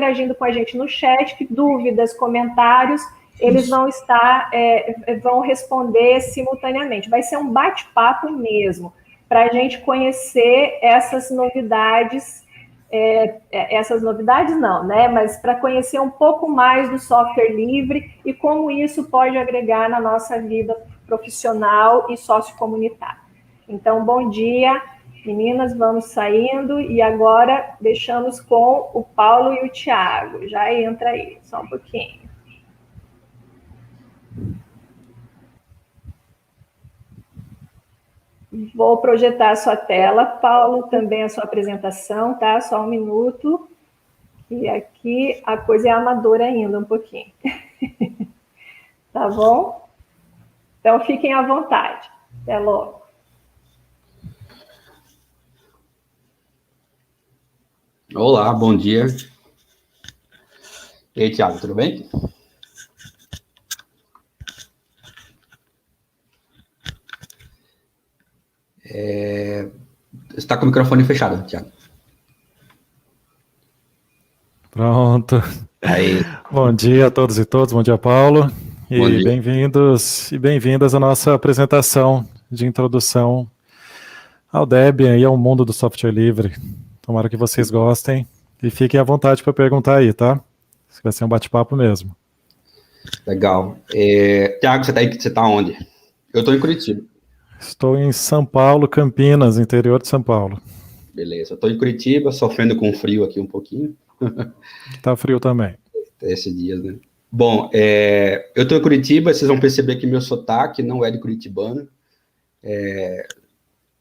interagindo com a gente no chat, dúvidas, comentários, eles vão responder simultaneamente. Vai ser um bate-papo mesmo, para a gente conhecer essas novidades, não, né? Mas para conhecer um pouco mais do software livre e como isso pode agregar na nossa vida profissional e sociocomunitária. Então, bom dia, meninas, vamos saindo, e agora deixamos com o Paulo e o Thiago. Já entra aí, só um pouquinho. Vou projetar a sua tela, Paulo, também a sua apresentação, tá? Só um minuto. E aqui a coisa é amadora ainda, um pouquinho. Tá bom? Então, fiquem à vontade. Até logo. Olá, bom dia. E aí, Thiago, tudo bem? Você está com o microfone fechado, Thiago. Pronto. Aí. Bom dia a todos e todas, bom dia, Paulo. E bem-vindos e bem-vindas à nossa apresentação de introdução ao Debian e ao mundo do software livre. Tomara que vocês gostem e fiquem à vontade para perguntar aí, tá? Isso vai ser um bate-papo mesmo. Legal. Thiago, você tá onde? Eu estou em Curitiba. Estou em São Paulo, Campinas, interior de São Paulo. Beleza, eu estou em Curitiba, sofrendo com frio aqui um pouquinho. Tá frio também. Esses dias, né? Bom, eu estou em Curitiba, vocês vão perceber que meu sotaque não é de curitibano.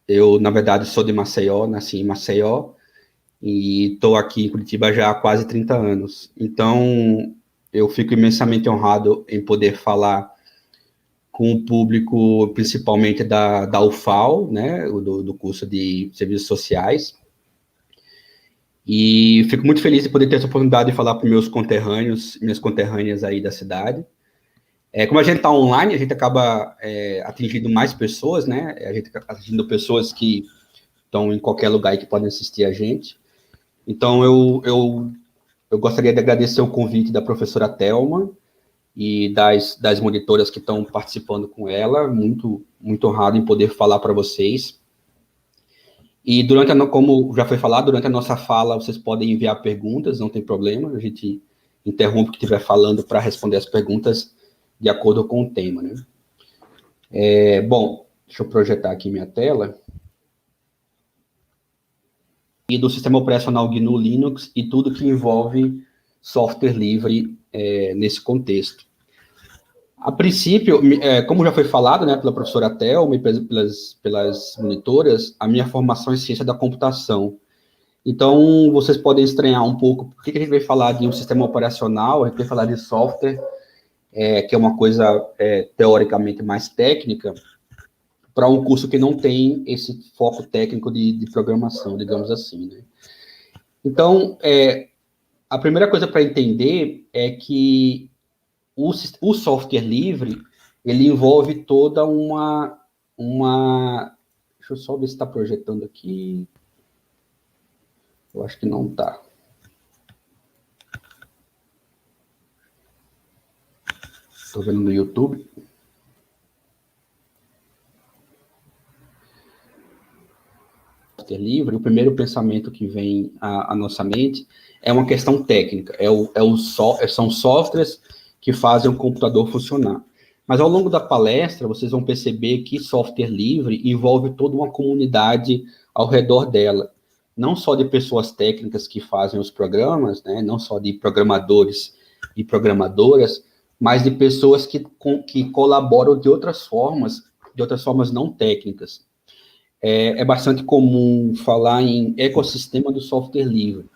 Eu, na verdade, sou de Maceió, nasci em Maceió, e estou aqui em Curitiba já há quase 30 anos. Então, eu fico imensamente honrado em poder falar com o público, principalmente da UFAL, né, do curso de Serviços Sociais. E fico muito feliz de poder ter essa oportunidade de falar para meus conterrâneos, minhas conterrâneas aí da cidade. Como a gente está online, a gente acaba atingindo mais pessoas, né? A gente está atingindo pessoas que estão em qualquer lugar e que podem assistir a gente. Então, eu gostaria de agradecer o convite da professora Thelma e das monitoras que estão participando com ela. Muito, muito honrado em poder falar para vocês. E como já foi falado, durante a nossa fala, vocês podem enviar perguntas, não tem problema, a gente interrompe o que estiver falando para responder as perguntas de acordo com o tema, né? Bom, deixa eu projetar aqui minha tela. E do sistema operacional GNU Linux e tudo que envolve software livre nesse contexto. A princípio, como já foi falado, né, pela professora Thelma e pelas monitoras, a minha formação é em ciência da computação. Então, vocês podem estranhar um pouco por que a gente vai falar de um sistema operacional, a gente vai falar de software, que é uma coisa teoricamente mais técnica, para um curso que não tem esse foco técnico de programação, digamos assim, né? Então, a primeira coisa para entender é que o software livre, ele envolve toda uma... Deixa eu só ver se está projetando aqui. Eu acho que não está. Estou vendo no YouTube. Software livre, o primeiro pensamento que vem à nossa mente é uma questão técnica. São softwares que fazem o computador funcionar. Mas ao longo da palestra, vocês vão perceber que software livre envolve toda uma comunidade ao redor dela. Não só de pessoas técnicas que fazem os programas, né? Não só de programadores e programadoras, mas de pessoas que colaboram de outras formas não técnicas. É bastante comum falar em ecossistema do software livre.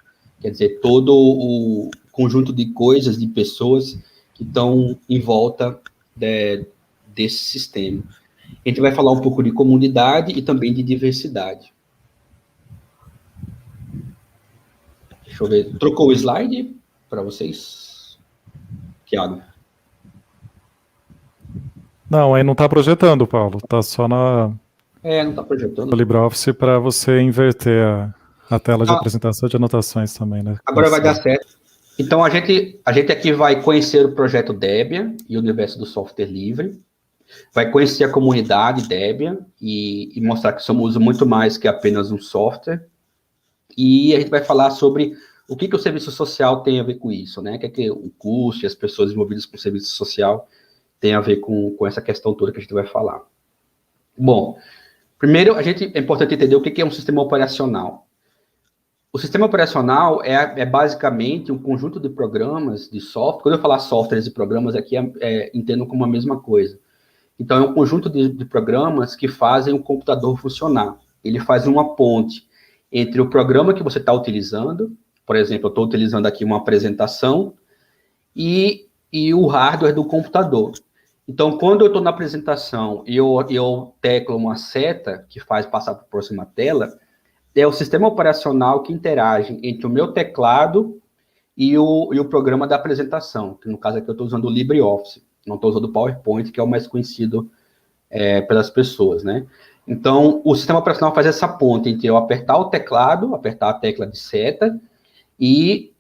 Quer dizer, todo o conjunto de coisas, de pessoas que estão em volta desse sistema. A gente vai falar um pouco de comunidade e também de diversidade. Deixa eu ver. Trocou o slide para vocês? Thiago? Não, aí não está projetando, Paulo. Está só não está projetando. No LibreOffice para você inverter a tela de apresentação de anotações também, né? Agora vai dar certo. Então, a gente aqui vai conhecer o projeto Debian e o universo do software livre, vai conhecer a comunidade Debian e mostrar que somos muito mais que apenas um software, e a gente vai falar sobre o que o serviço social tem a ver com isso, né? O que o custo e as pessoas envolvidas com o serviço social tem a ver com essa questão toda que a gente vai falar. Bom, primeiro, é importante entender o que é um sistema operacional. O sistema operacional é basicamente um conjunto de programas, de software. Quando eu falar softwares e programas aqui, entendam como a mesma coisa. Então, é um conjunto de programas que fazem o computador funcionar. Ele faz uma ponte entre o programa que você está utilizando, por exemplo, eu estou utilizando aqui uma apresentação, e o hardware do computador. Então, quando eu estou na apresentação e eu teclo uma seta que faz passar para a próxima tela, é o sistema operacional que interage entre o meu teclado e o programa da apresentação, que no caso aqui eu estou usando o LibreOffice, não estou usando o PowerPoint, que é o mais conhecido pelas pessoas, né? Então, o sistema operacional faz essa ponte entre eu apertar o teclado, apertar a tecla de seta, e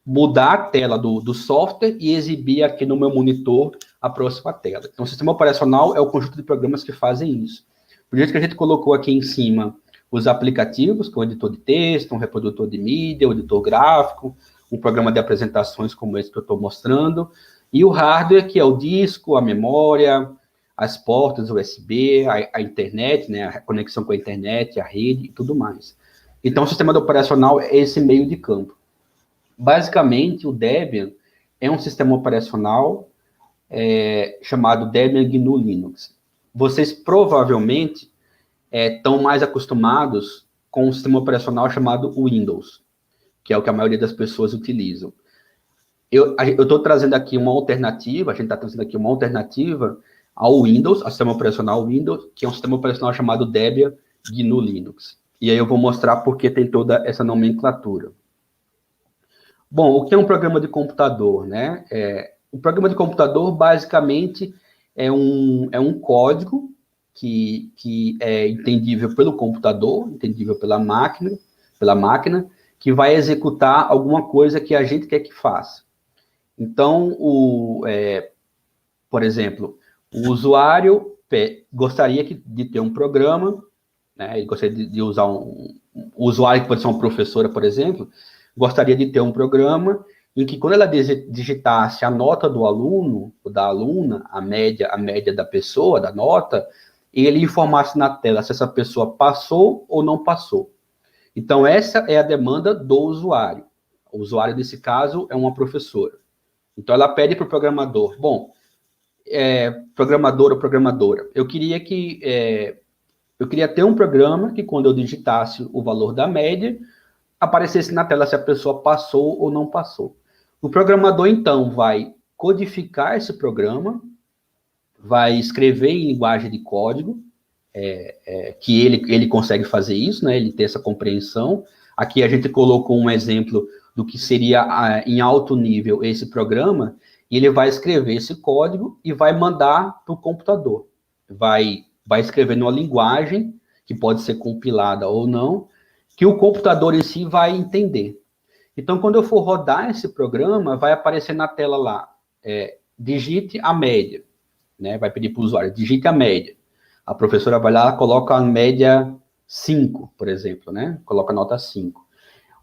mudar a tela do software e exibir aqui no meu monitor a próxima tela. Então, o sistema operacional é o conjunto de programas que fazem isso. Por isso que a gente colocou aqui em cima os aplicativos, que é o editor de texto, um reprodutor de mídia, um editor gráfico, um programa de apresentações como esse que eu estou mostrando, e o hardware, que é o disco, a memória, as portas USB, a internet, né, a conexão com a internet, a rede e tudo mais. Então, o sistema operacional é esse meio de campo. Basicamente, o Debian é um sistema operacional chamado Debian GNU Linux. Vocês provavelmente estão mais acostumados com um sistema operacional chamado Windows, que é o que a maioria das pessoas utilizam. Eu estou trazendo aqui uma alternativa, a gente está trazendo aqui uma alternativa ao Windows, ao sistema operacional Windows, que é um sistema operacional chamado Debian GNU Linux. E aí eu vou mostrar por que tem toda essa nomenclatura. Bom, o que é um programa de computador, né? O programa de computador, basicamente, é um código que é entendível pelo computador, entendível pela máquina, que vai executar alguma coisa que a gente quer que faça. Então, por exemplo, o usuário gostaria de ter um programa, né? Ele gostaria de usar o usuário, que pode ser uma professora, por exemplo, gostaria de ter um programa em que, quando ela digitasse a nota do aluno, ou da aluna, a média da pessoa, da nota, ele informasse na tela se essa pessoa passou ou não passou. Então, essa é a demanda do usuário. O usuário, nesse caso, é uma professora. Então, ela pede para o programador, bom, programador ou programadora, eu queria ter um programa que, quando eu digitasse o valor da média, aparecesse na tela se a pessoa passou ou não passou. O programador, então, vai codificar esse programa, vai escrever em linguagem de código, que ele consegue fazer isso, né? Ele tem essa compreensão. Aqui a gente colocou um exemplo do que seria em alto nível esse programa, e ele vai escrever esse código e vai mandar para o computador. Vai escrever numa linguagem, que pode ser compilada ou não, que o computador em si vai entender. Então, quando eu for rodar esse programa, vai aparecer na tela lá, digite a média, né? Vai pedir para o usuário, digite a média. A professora vai lá, coloca a média 5, por exemplo, né? Coloca a nota 5.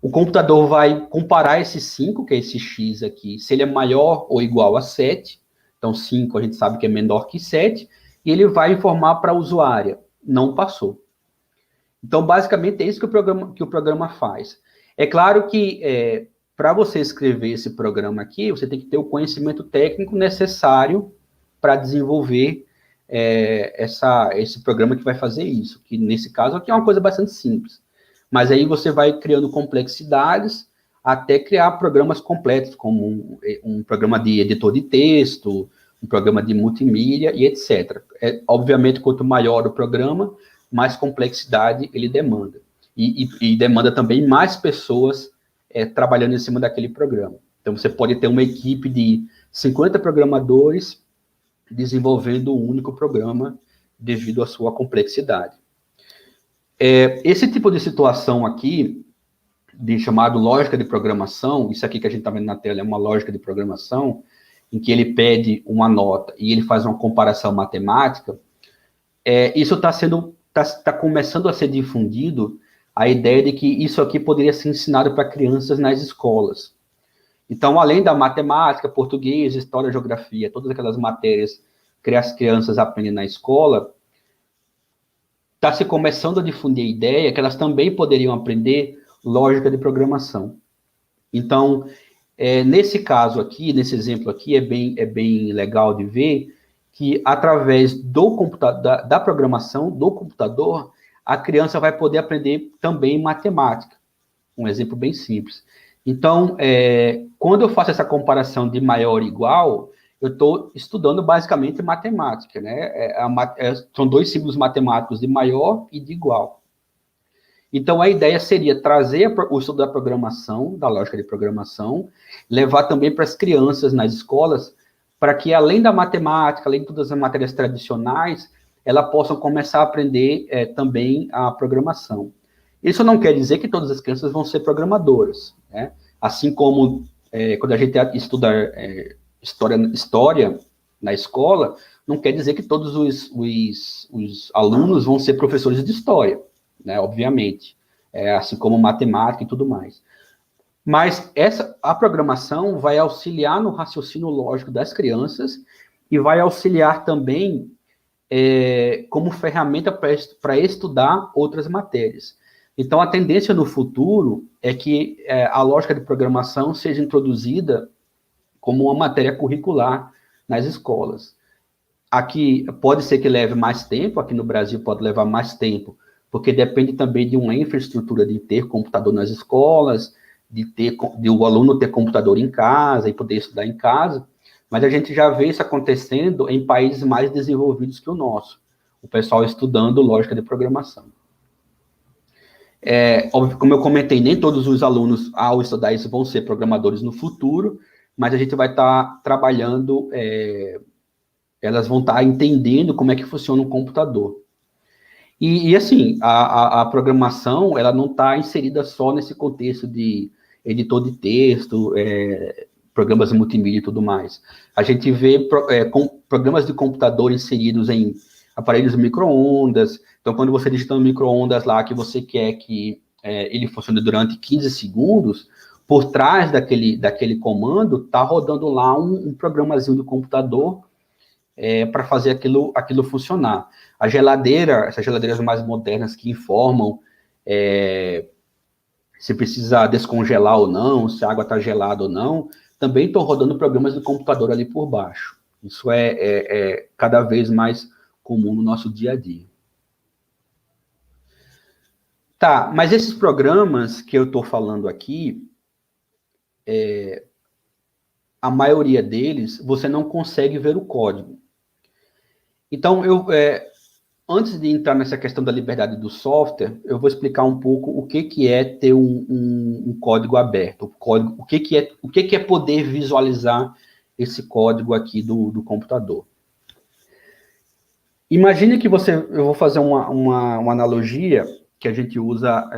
O computador vai comparar esse 5, que é esse X aqui, se ele é maior ou igual a 7, então 5 a gente sabe que é menor que 7, e ele vai informar para a usuária, não passou. Então, basicamente, é isso que o programa faz. É claro que, para você escrever esse programa aqui, você tem que ter o conhecimento técnico necessário para desenvolver esse programa que vai fazer isso, que nesse caso aqui é uma coisa bastante simples. Mas aí você vai criando complexidades até criar programas completos, como um programa de editor de texto, um programa de multimídia e etc. Obviamente, quanto maior o programa, mais complexidade ele demanda. E demanda também mais pessoas trabalhando em cima daquele programa. Então, você pode ter uma equipe de 50 programadores desenvolvendo um único programa devido à sua complexidade. Esse tipo de situação aqui, chamado lógica de programação. Isso aqui que a gente está vendo na tela é uma lógica de programação, em que ele pede uma nota e ele faz uma comparação matemática. Isso está começando a ser difundido, a ideia de que isso aqui poderia ser ensinado para crianças nas escolas. Então, além da matemática, português, história, geografia, todas aquelas matérias que as crianças aprendem na escola, está se começando a difundir a ideia que elas também poderiam aprender lógica de programação. Então, nesse caso aqui, nesse exemplo aqui, é bem legal de ver que, através do computador, da programação do computador, a criança vai poder aprender também matemática. Um exemplo bem simples. Então, quando eu faço essa comparação de maior e igual, eu estou estudando basicamente matemática, né? São dois símbolos matemáticos de maior e de igual. Então, a ideia seria trazer o estudo da programação, da lógica de programação, levar também para as crianças nas escolas, para que, além da matemática, além de todas as matérias tradicionais, elas possam começar a aprender também a programação. Isso não quer dizer que todas as crianças vão ser programadoras, né? Assim como quando a gente estuda história na escola, não quer dizer que todos os alunos vão ser professores de história, né? Obviamente, assim como matemática e tudo mais. Mas a programação vai auxiliar no raciocínio lógico das crianças e vai auxiliar também como ferramenta para estudar outras matérias. Então, a tendência no futuro é que a lógica de programação seja introduzida como uma matéria curricular nas escolas. Aqui pode ser que leve mais tempo, aqui no Brasil pode levar mais tempo, porque depende também de uma infraestrutura de ter computador nas escolas, de o aluno ter computador em casa e poder estudar em casa, mas a gente já vê isso acontecendo em países mais desenvolvidos que o nosso, o pessoal estudando lógica de programação. Óbvio, como eu comentei, nem todos os alunos, ao estudar isso, vão ser programadores no futuro, mas a gente vai estar trabalhando, elas vão estar entendendo como é que funciona um computador. E assim, a programação, ela não está inserida só nesse contexto de editor de texto, programas multimídia e tudo mais. A gente vê programas de computador inseridos em aparelhos micro-ondas. Então, quando você digita no micro-ondas lá, que você quer que ele funcione durante 15 segundos, por trás daquele comando, está rodando lá um programazinho do computador para fazer aquilo funcionar. Essas geladeiras mais modernas que informam se precisa descongelar ou não, se a água está gelada ou não, também estão rodando programas do computador ali por baixo. Isso é cada vez mais comum no nosso dia a dia. Tá, mas esses programas que eu estou falando aqui, a maioria deles, você não consegue ver o código. Então, antes de entrar nessa questão da liberdade do software, eu vou explicar um pouco o que é ter um código aberto, o que é poder visualizar esse código aqui do computador. Imagine que eu vou fazer uma analogia que a gente usa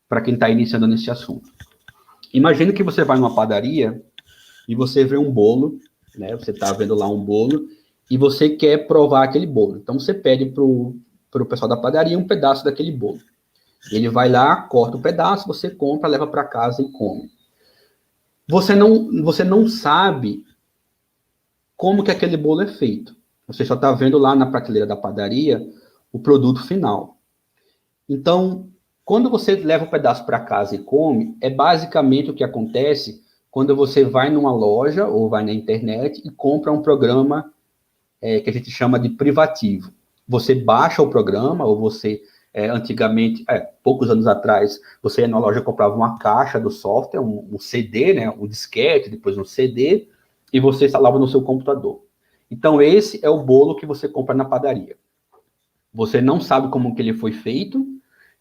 para quem está iniciando nesse assunto. Imagine que você vai numa padaria e você vê um bolo, né? Você está vendo lá um bolo e você quer provar aquele bolo. Então, você pede para o pessoal da padaria um pedaço daquele bolo. Ele vai lá, corta o pedaço, você compra, leva para casa e come. Você não sabe como que aquele bolo é feito. Você só está vendo lá na prateleira da padaria o produto final. Então, quando você leva o pedaço para casa e come, é basicamente o que acontece quando você vai numa loja ou vai na internet e compra um programa que a gente chama de privativo. Você baixa o programa, ou você, antigamente, poucos anos atrás, você ia na loja e comprava uma caixa do software, um CD, né, um disquete, depois um CD, e você instalava no seu computador. Então, esse é o bolo que você compra na padaria. Você não sabe como que ele foi feito,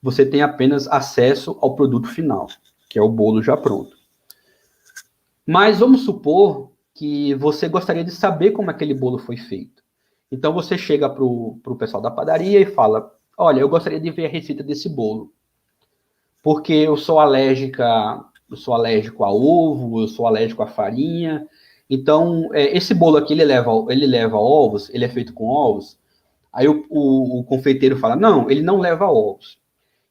você tem apenas acesso ao produto final, que é o bolo já pronto. Mas vamos supor que você gostaria de saber como aquele bolo foi feito. Então, você chega para o pessoal da padaria e fala, olha, eu gostaria de ver a receita desse bolo. porque eu sou alérgico a ovo, eu sou alérgico a farinha. Então, esse bolo aqui, ele leva ovos, ele é feito com ovos. Aí o confeiteiro fala, não, ele não leva ovos.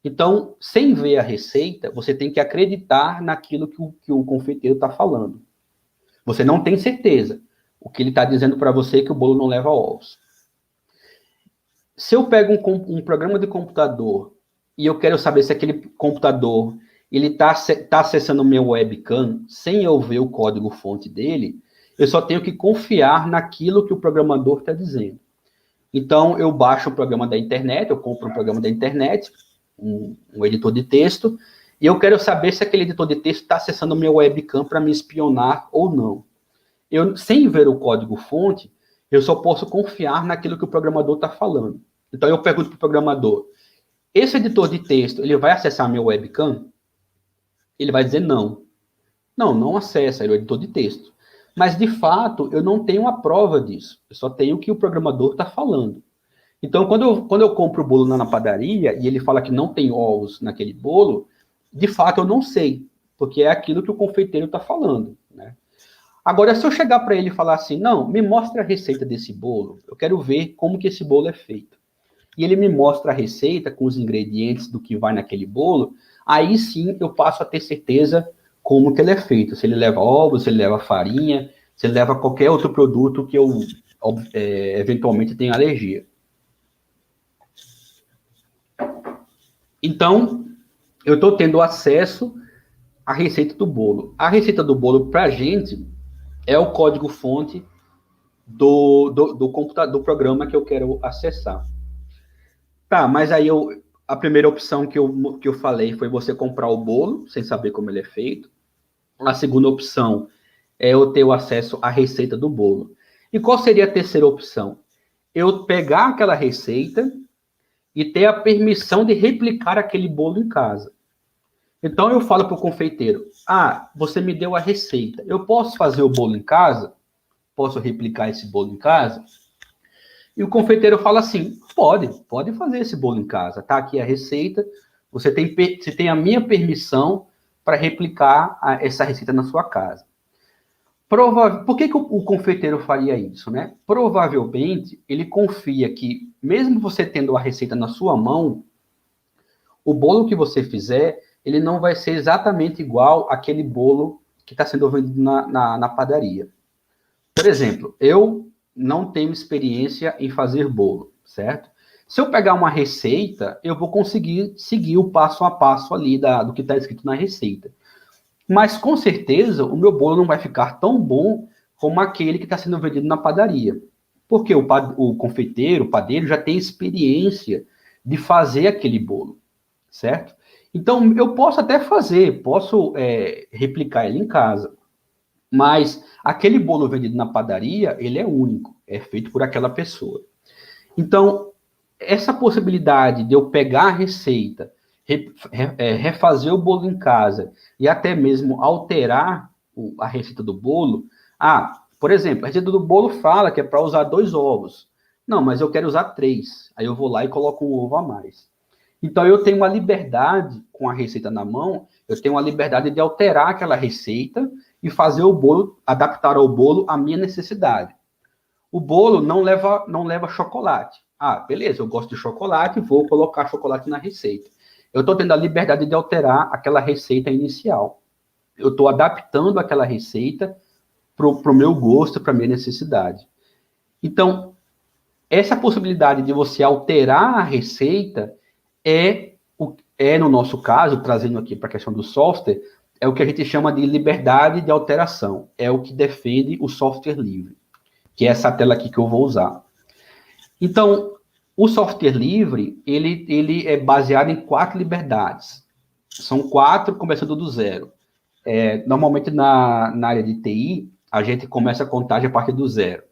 Então, sem ver a receita, você tem que acreditar naquilo que o confeiteiro está falando. Você não tem certeza. O que ele está dizendo para você é que o bolo não leva ovos. Se eu pego um programa de computador e eu quero saber se aquele computador ele está acessando o meu webcam sem eu ver o código-fonte dele, eu só tenho que confiar naquilo que o programador está dizendo. Então, eu baixo o programa da internet, eu compro um programa da internet, um editor de texto, e eu quero saber se aquele editor de texto está acessando o meu webcam para me espionar ou não. Eu, sem ver o código-fonte, eu só posso confiar naquilo que o programador está falando. Então, eu pergunto para o programador, esse editor de texto, ele vai acessar meu webcam? Ele vai dizer não. Não acessa, ele é o editor de texto. Mas, de fato, eu não tenho a prova disso. Eu só tenho o que o programador está falando. Então, quando eu compro o bolo na padaria e ele fala que não tem ovos naquele bolo, de fato, eu não sei. Porque é aquilo que o confeiteiro está falando, né? Agora, se eu chegar para ele e falar assim, não, me mostra a receita desse bolo, eu quero ver como que esse bolo é feito. E ele me mostra a receita com os ingredientes do que vai naquele bolo, aí sim eu passo a ter certeza como que ele é feito. Se ele leva ovos, se ele leva farinha, se ele leva qualquer outro produto que eu eventualmente tenha alergia. Então, eu estou tendo acesso à receita do bolo. A receita do bolo, para a gente, é o código-fonte do computador, do programa que eu quero acessar. Tá, mas aí a primeira opção que eu falei foi você comprar o bolo, sem saber como ele é feito. A segunda opção é eu ter o acesso à receita do bolo. E qual seria a terceira opção? Eu pegar aquela receita e ter a permissão de replicar aquele bolo em casa. Então eu falo para o confeiteiro, você me deu a receita, eu posso fazer o bolo em casa? Posso replicar esse bolo em casa? E o confeiteiro fala assim, pode fazer esse bolo em casa, está aqui a receita, você tem a minha permissão para replicar essa receita na sua casa. Por que o confeiteiro faria isso, né? Provavelmente, ele confia que, mesmo você tendo a receita na sua mão, o bolo que você fizer, ele não vai ser exatamente igual àquele bolo que está sendo vendido na padaria. Por exemplo, eu não tenho experiência em fazer bolo, certo? Se eu pegar uma receita, eu vou conseguir seguir o passo a passo ali do que está escrito na receita. Mas, com certeza, o meu bolo não vai ficar tão bom como aquele que está sendo vendido na padaria. Porque o confeiteiro, o padeiro, já tem experiência de fazer aquele bolo, certo? Então, eu posso até posso replicar ele em casa. Mas aquele bolo vendido na padaria, ele é único, é feito por aquela pessoa. Então, essa possibilidade de eu pegar a receita, refazer o bolo em casa e até mesmo alterar a receita do bolo. Por exemplo, a receita do bolo fala que é para usar 2 ovos. Não, mas eu quero usar 3. Aí eu vou lá e coloco um ovo a mais. Então, eu tenho uma liberdade com a receita na mão, eu tenho uma liberdade de alterar aquela receita e fazer o bolo, adaptar ao bolo a minha necessidade. O bolo não leva chocolate. Beleza, eu gosto de chocolate, vou colocar chocolate na receita. Eu estou tendo a liberdade de alterar aquela receita inicial. Eu estou adaptando aquela receita para o meu gosto, para a minha necessidade. Então, essa possibilidade de você alterar a receita no nosso caso, trazendo aqui para a questão do software, é o que a gente chama de liberdade de alteração. É o que defende o software livre, que é essa tela aqui que eu vou usar. Então, o software livre, ele é baseado em 4 liberdades. São 4, começando do zero. Normalmente, na área de TI, a gente começa a contagem a partir do 0.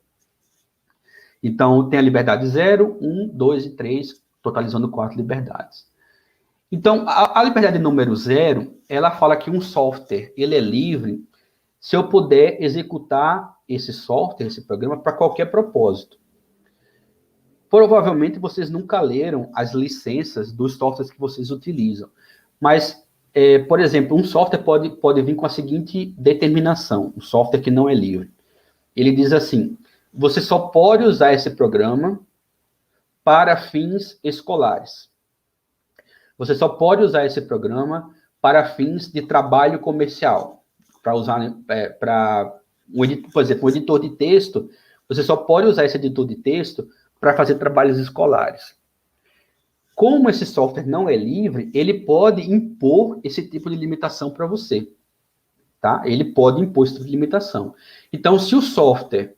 Então, tem a liberdade 0, 1, 2 e 3, totalizando 4 liberdades. Então, a liberdade número 0, ela fala que um software, ele é livre se eu puder executar esse software, esse programa, para qualquer propósito. Provavelmente vocês nunca leram as licenças dos softwares que vocês utilizam, mas por exemplo, um software pode vir com a seguinte determinação, um software que não é livre. Ele diz assim, você só pode usar esse programa para fins escolares. Você só pode usar esse programa para fins de trabalho comercial. Para usar, por exemplo, um editor de texto, você só pode usar esse editor de texto para fazer trabalhos escolares. Como esse software não é livre, ele pode impor esse tipo de limitação para você. Tá? Ele pode impor esse tipo de limitação. Então, se o software,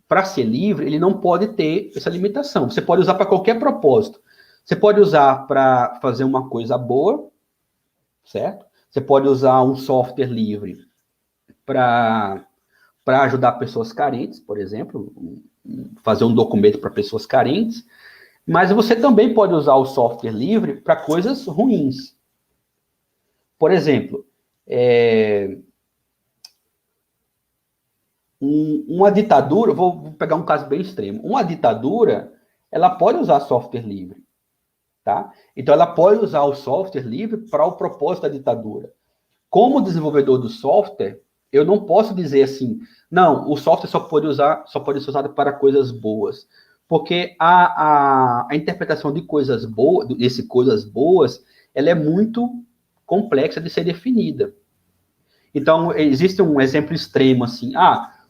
para ser livre, ele não pode ter essa limitação. Você pode usar para qualquer propósito. Você pode usar para fazer uma coisa boa, certo? Você pode usar um software livre para ajudar pessoas carentes, por exemplo, fazer um documento para pessoas carentes, mas você também pode usar o software livre para coisas ruins. Por exemplo, uma ditadura, vou pegar um caso bem extremo, uma ditadura, ela pode usar software livre, tá? Então, ela pode usar o software livre para o propósito da ditadura. Como desenvolvedor do software, eu não posso dizer assim, não, o software só pode ser usado para coisas boas, porque a interpretação de coisas boas, ela é muito complexa de ser definida. Então, existe um exemplo extremo, assim,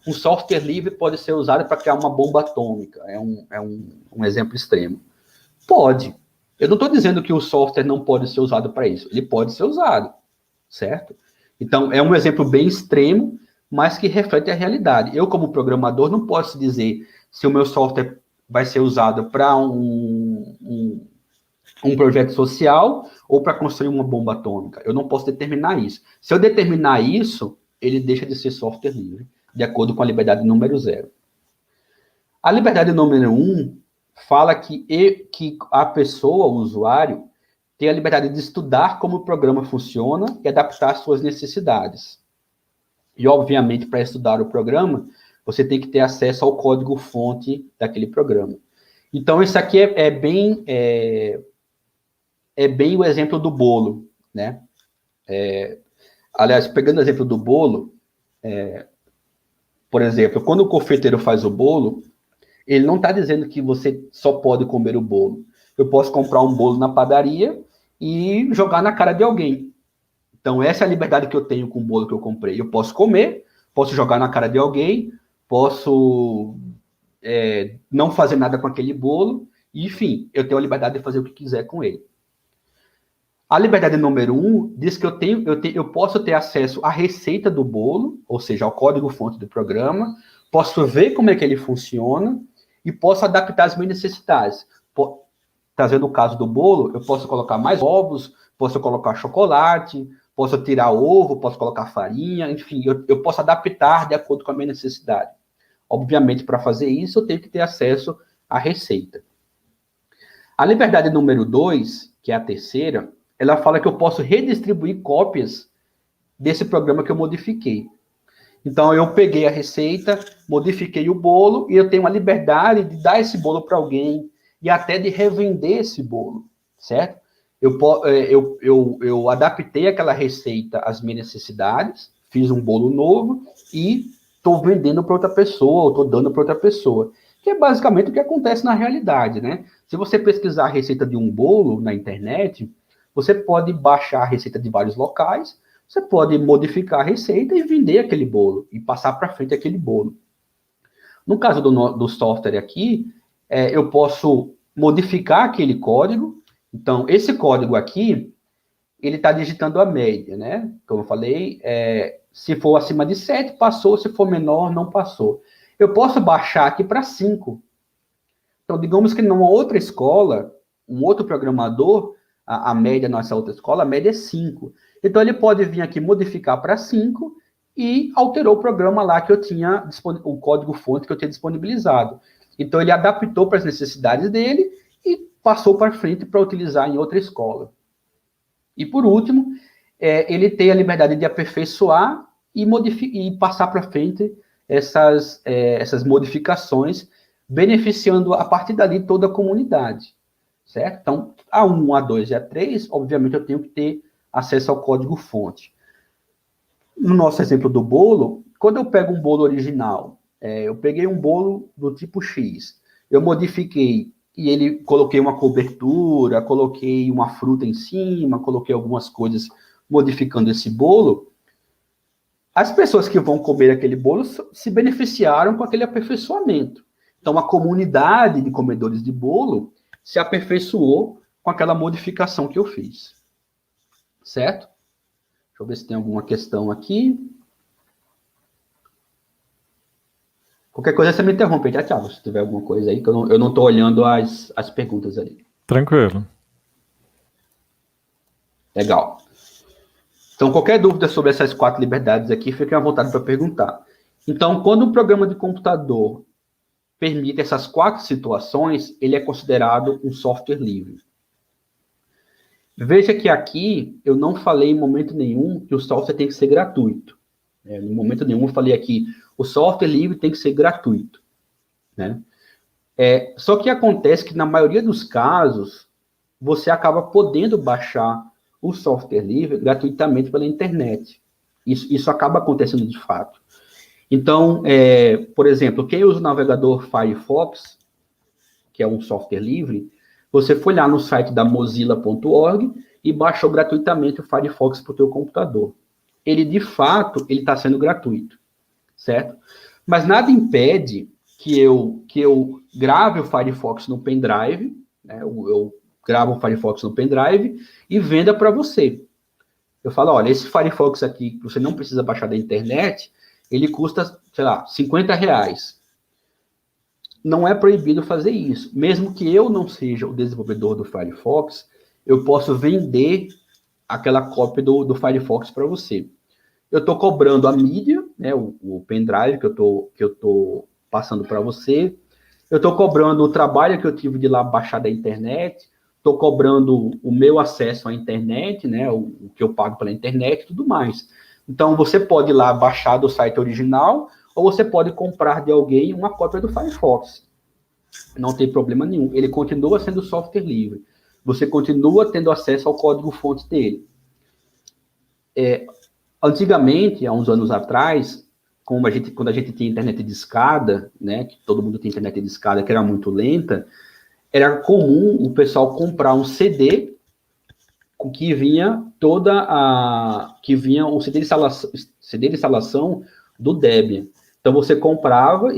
um software livre pode ser usado para criar uma bomba atômica, é um exemplo extremo. Pode. Eu não estou dizendo que o software não pode ser usado para isso, ele pode ser usado, certo? Então, é um exemplo bem extremo, mas que reflete a realidade. Eu, como programador, não posso dizer se o meu software vai ser usado para um projeto social ou para construir uma bomba atômica. Eu não posso determinar isso. Se eu determinar isso, ele deixa de ser software livre, de acordo com a liberdade número 0. A liberdade número 1 fala que a pessoa, o usuário, tem a liberdade de estudar como o programa funciona e adaptar às suas necessidades. E, obviamente, para estudar o programa, você tem que ter acesso ao código-fonte daquele programa. Então, isso aqui é bem o exemplo do bolo, né? Aliás, pegando o exemplo do bolo, por exemplo, quando o confeiteiro faz o bolo, ele não está dizendo que você só pode comer o bolo. Eu posso comprar um bolo na padaria e jogar na cara de alguém. Então, essa é a liberdade que eu tenho com o bolo que eu comprei. Eu posso comer, posso jogar na cara de alguém, posso não fazer nada com aquele bolo, e, enfim, eu tenho a liberdade de fazer o que quiser com ele. A liberdade número 1 diz que eu posso ter acesso à receita do bolo, ou seja, ao código-fonte do programa, posso ver como é que ele funciona e posso adaptar as minhas necessidades. Trazendo o caso do bolo, eu posso colocar mais ovos, posso colocar chocolate, posso tirar ovo, posso colocar farinha, enfim, eu posso adaptar de acordo com a minha necessidade. Obviamente, para fazer isso, eu tenho que ter acesso à receita. A liberdade número 2, que é a terceira, ela fala que eu posso redistribuir cópias desse programa que eu modifiquei. Então, eu peguei a receita, modifiquei o bolo, e eu tenho a liberdade de dar esse bolo para alguém, e até de revender esse bolo, certo? Eu adaptei aquela receita às minhas necessidades, fiz um bolo novo, e estou vendendo para outra pessoa, ou estou dando para outra pessoa. Que é basicamente o que acontece na realidade, né? Se você pesquisar a receita de um bolo na internet, você pode baixar a receita de vários locais, você pode modificar a receita e vender aquele bolo, e passar para frente aquele bolo. No caso do software aqui, eu posso modificar aquele código. Então, esse código aqui, ele está digitando a média, né? Como eu falei, se for acima de 7, passou, se for menor, não passou. Eu posso baixar aqui para 5. Então, digamos que numa outra escola, um outro programador, a média nessa outra escola, a média é 5. Então, ele pode vir aqui modificar para 5 e alterou o programa lá que eu tinha, o código-fonte que eu tinha disponibilizado. Então, ele adaptou para as necessidades dele e passou para frente para utilizar em outra escola. E, por último, ele tem a liberdade de aperfeiçoar e passar para frente essas modificações, beneficiando a partir dali toda a comunidade, certo? Então, A1, A2 e A3, obviamente, eu tenho que ter acesso ao código-fonte. No nosso exemplo do bolo, quando eu pego um bolo original, eu peguei um bolo do tipo X, eu modifiquei e coloquei uma cobertura, coloquei uma fruta em cima, coloquei algumas coisas modificando esse bolo, as pessoas que vão comer aquele bolo se beneficiaram com aquele aperfeiçoamento. Então, a comunidade de comedores de bolo se aperfeiçoou com aquela modificação que eu fiz. Certo? Deixa eu ver se tem alguma questão aqui. Qualquer coisa você me interrompe, tá, Thiago? Se tiver alguma coisa aí, que eu não estou olhando as perguntas ali. Tranquilo. Legal. Então, qualquer dúvida sobre essas 4 liberdades aqui, fiquem à vontade para perguntar. Então, quando um programa de computador permite essas 4 situações, ele é considerado um software livre. Veja que aqui eu não falei em momento nenhum que o software tem que ser gratuito. Em momento nenhum eu falei aqui, o software livre tem que ser gratuito. Né? Só que acontece que na maioria dos casos, você acaba podendo baixar o software livre gratuitamente pela internet. Isso acaba acontecendo de fato. Então, por exemplo, quem usa o navegador Firefox, que é um software livre, você foi lá no site da mozilla.org e baixou gratuitamente o Firefox para o teu computador. Ele, de fato, ele está sendo gratuito, certo? Mas nada impede que eu grave o Firefox no pendrive, né? Eu gravo o Firefox no pendrive e venda para você. Eu falo, olha, esse Firefox aqui, que você não precisa baixar da internet, ele custa, sei lá, R$50. Não é proibido fazer isso. Mesmo que eu não seja o desenvolvedor do Firefox, eu posso vender aquela cópia do Firefox para você. Eu estou cobrando a mídia, né, o pendrive que eu tô passando para você. Eu estou cobrando o trabalho que eu tive de lá baixar da internet. Estou cobrando o meu acesso à internet, né, o que eu pago pela internet e tudo mais. Então, você pode ir lá baixar do site original ou você pode comprar de alguém uma cópia do Firefox. Não tem problema nenhum. Ele continua sendo software livre. Você continua tendo acesso ao código-fonte dele. Antigamente, há uns anos atrás, quando a gente tinha internet de escada, né, que todo mundo tinha internet de escada, que era muito lenta, era comum o pessoal comprar um CD com que vinha o CD de instalação do Debian. Então você comprava,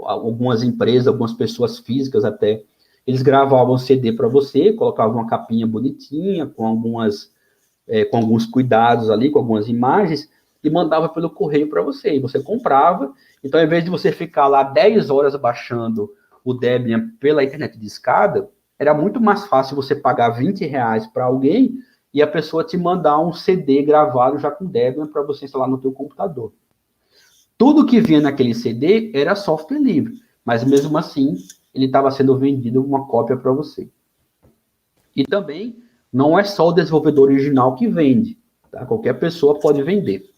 algumas empresas, algumas pessoas físicas até, eles gravavam o CD para você, colocavam uma capinha bonitinha, com alguns cuidados ali, com algumas imagens, e mandava pelo correio para você, e você comprava. Então, ao invés de você ficar lá 10 horas baixando o Debian pela internet de escada, era muito mais fácil você pagar R$20 para alguém e a pessoa te mandar um CD gravado já com Debian para você instalar no teu computador. Tudo que vinha naquele CD era software livre, mas mesmo assim, ele estava sendo vendido uma cópia para você. E também, não é só o desenvolvedor original que vende, tá? Qualquer pessoa pode vender.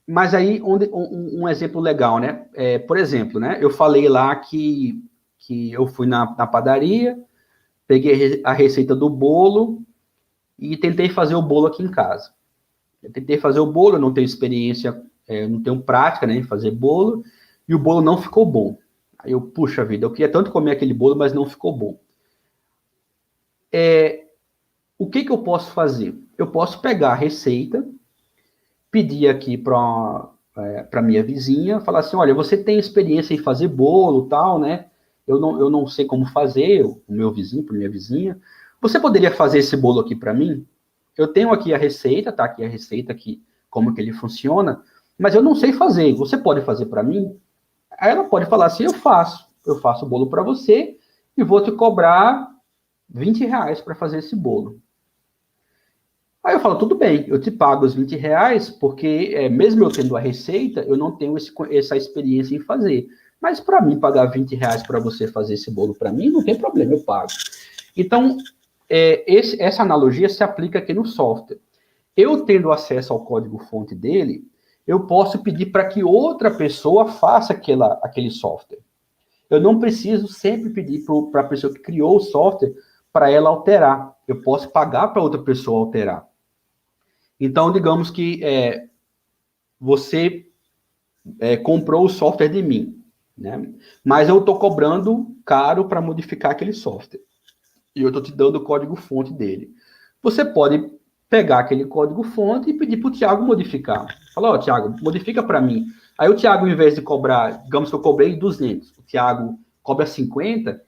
Mas aí, um exemplo legal, né? Por exemplo, né? Eu falei lá que eu fui na padaria, peguei a receita do bolo e tentei fazer o bolo aqui em casa. Eu tentei fazer o bolo, eu não tenho experiência, não tenho prática, né, em fazer bolo, e o bolo não ficou bom. Aí eu, puxa vida, eu queria tanto comer aquele bolo, mas não ficou bom. O que eu posso fazer? Eu posso pegar a receita, pedir aqui para minha vizinha, falar assim, olha, você tem experiência em fazer bolo, tal, né? Eu não sei como fazer, o meu vizinho, para minha vizinha. Você poderia fazer esse bolo aqui para mim? Eu tenho aqui a receita, tá aqui a receita, aqui, como que ele funciona, mas eu não sei fazer, você pode fazer para mim? Aí ela pode falar assim, eu faço o bolo para você e vou te cobrar R$20 para fazer esse bolo. Aí eu falo, tudo bem, eu te pago os R$20, porque mesmo eu tendo a receita, eu não tenho essa experiência em fazer. Mas para mim, pagar R$20 para você fazer esse bolo para mim, não tem problema, eu pago. Então, essa analogia se aplica aqui no software. Eu tendo acesso ao código-fonte dele, eu posso pedir para que outra pessoa faça aquele software. eu não preciso sempre pedir para a pessoa que criou o software para ela alterar. Eu posso pagar para outra pessoa alterar. Então, digamos que você comprou o software de mim, né? Mas eu estou cobrando caro para modificar aquele software. E eu estou te dando o código-fonte dele. Você pode pegar aquele código-fonte e pedir para o Thiago modificar. Fala, Thiago, modifica para mim. Aí o Thiago, em vez de cobrar, digamos que eu cobrei 200, o Thiago cobra 50,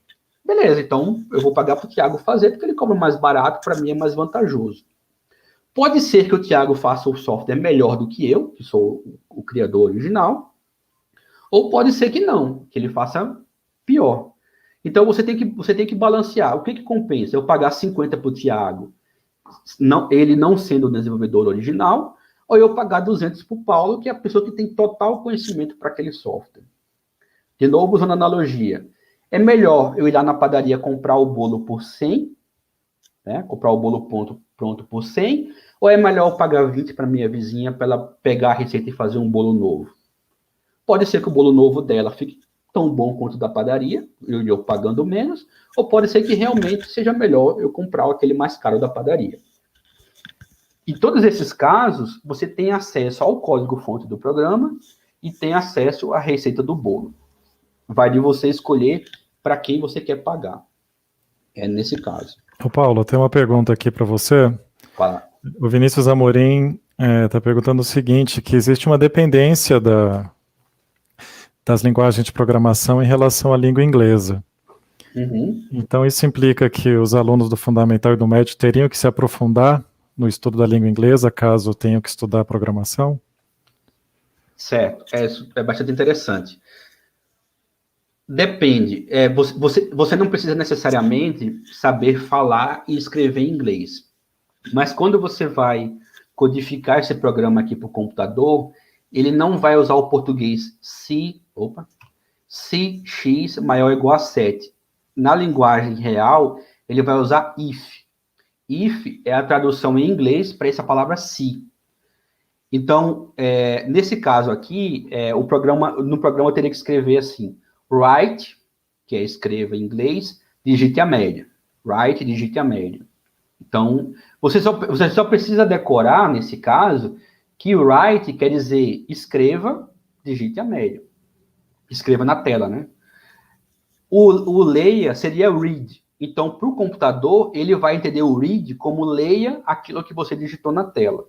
beleza, então eu vou pagar para o Thiago fazer, porque ele cobra mais barato, para mim é mais vantajoso. Pode ser que o Thiago faça o software melhor do que eu, que sou o criador original, ou pode ser que não, que ele faça pior. Então você tem que balancear. O que compensa? Eu pagar 50 para o Thiago, ele não sendo o desenvolvedor original, ou eu pagar 200 para o Paulo, que é a pessoa que tem total conhecimento para aquele software. De novo, usando analogia. É melhor eu ir lá na padaria comprar o bolo por 100, né? Comprar o bolo pronto por 100, ou é melhor eu pagar 20 para minha vizinha para ela pegar a receita e fazer um bolo novo? Pode ser que o bolo novo dela fique tão bom quanto o da padaria, eu pagando menos, ou pode ser que realmente seja melhor eu comprar aquele mais caro da padaria. Em todos esses casos, você tem acesso ao código-fonte do programa e tem acesso à receita do bolo. Vai de você escolher para quem você quer pagar. É nesse caso. Ô Paulo, tem uma pergunta aqui para você. Fala. O Vinícius Amorim está perguntando o seguinte, que existe uma dependência das linguagens de programação em relação à língua inglesa. Uhum. Então, isso implica que os alunos do Fundamental e do Médio teriam que se aprofundar no estudo da língua inglesa, caso tenham que estudar programação? Certo, é bastante interessante. Depende. Você não precisa necessariamente saber falar e escrever em inglês. Mas quando você vai codificar esse programa aqui para o computador, ele não vai usar o português se x maior ou igual a 7. Na linguagem real, ele vai usar if. If é a tradução em inglês para essa palavra se. Então, nesse caso aqui, no programa eu teria que escrever assim, write, que é escreva em inglês, digite a média. Write, digite a média. Então, você só precisa decorar, nesse caso, que write quer dizer escreva, digite a média. Escreva na tela, né? O leia seria read. Então, para o computador, ele vai entender o read como leia aquilo que você digitou na tela.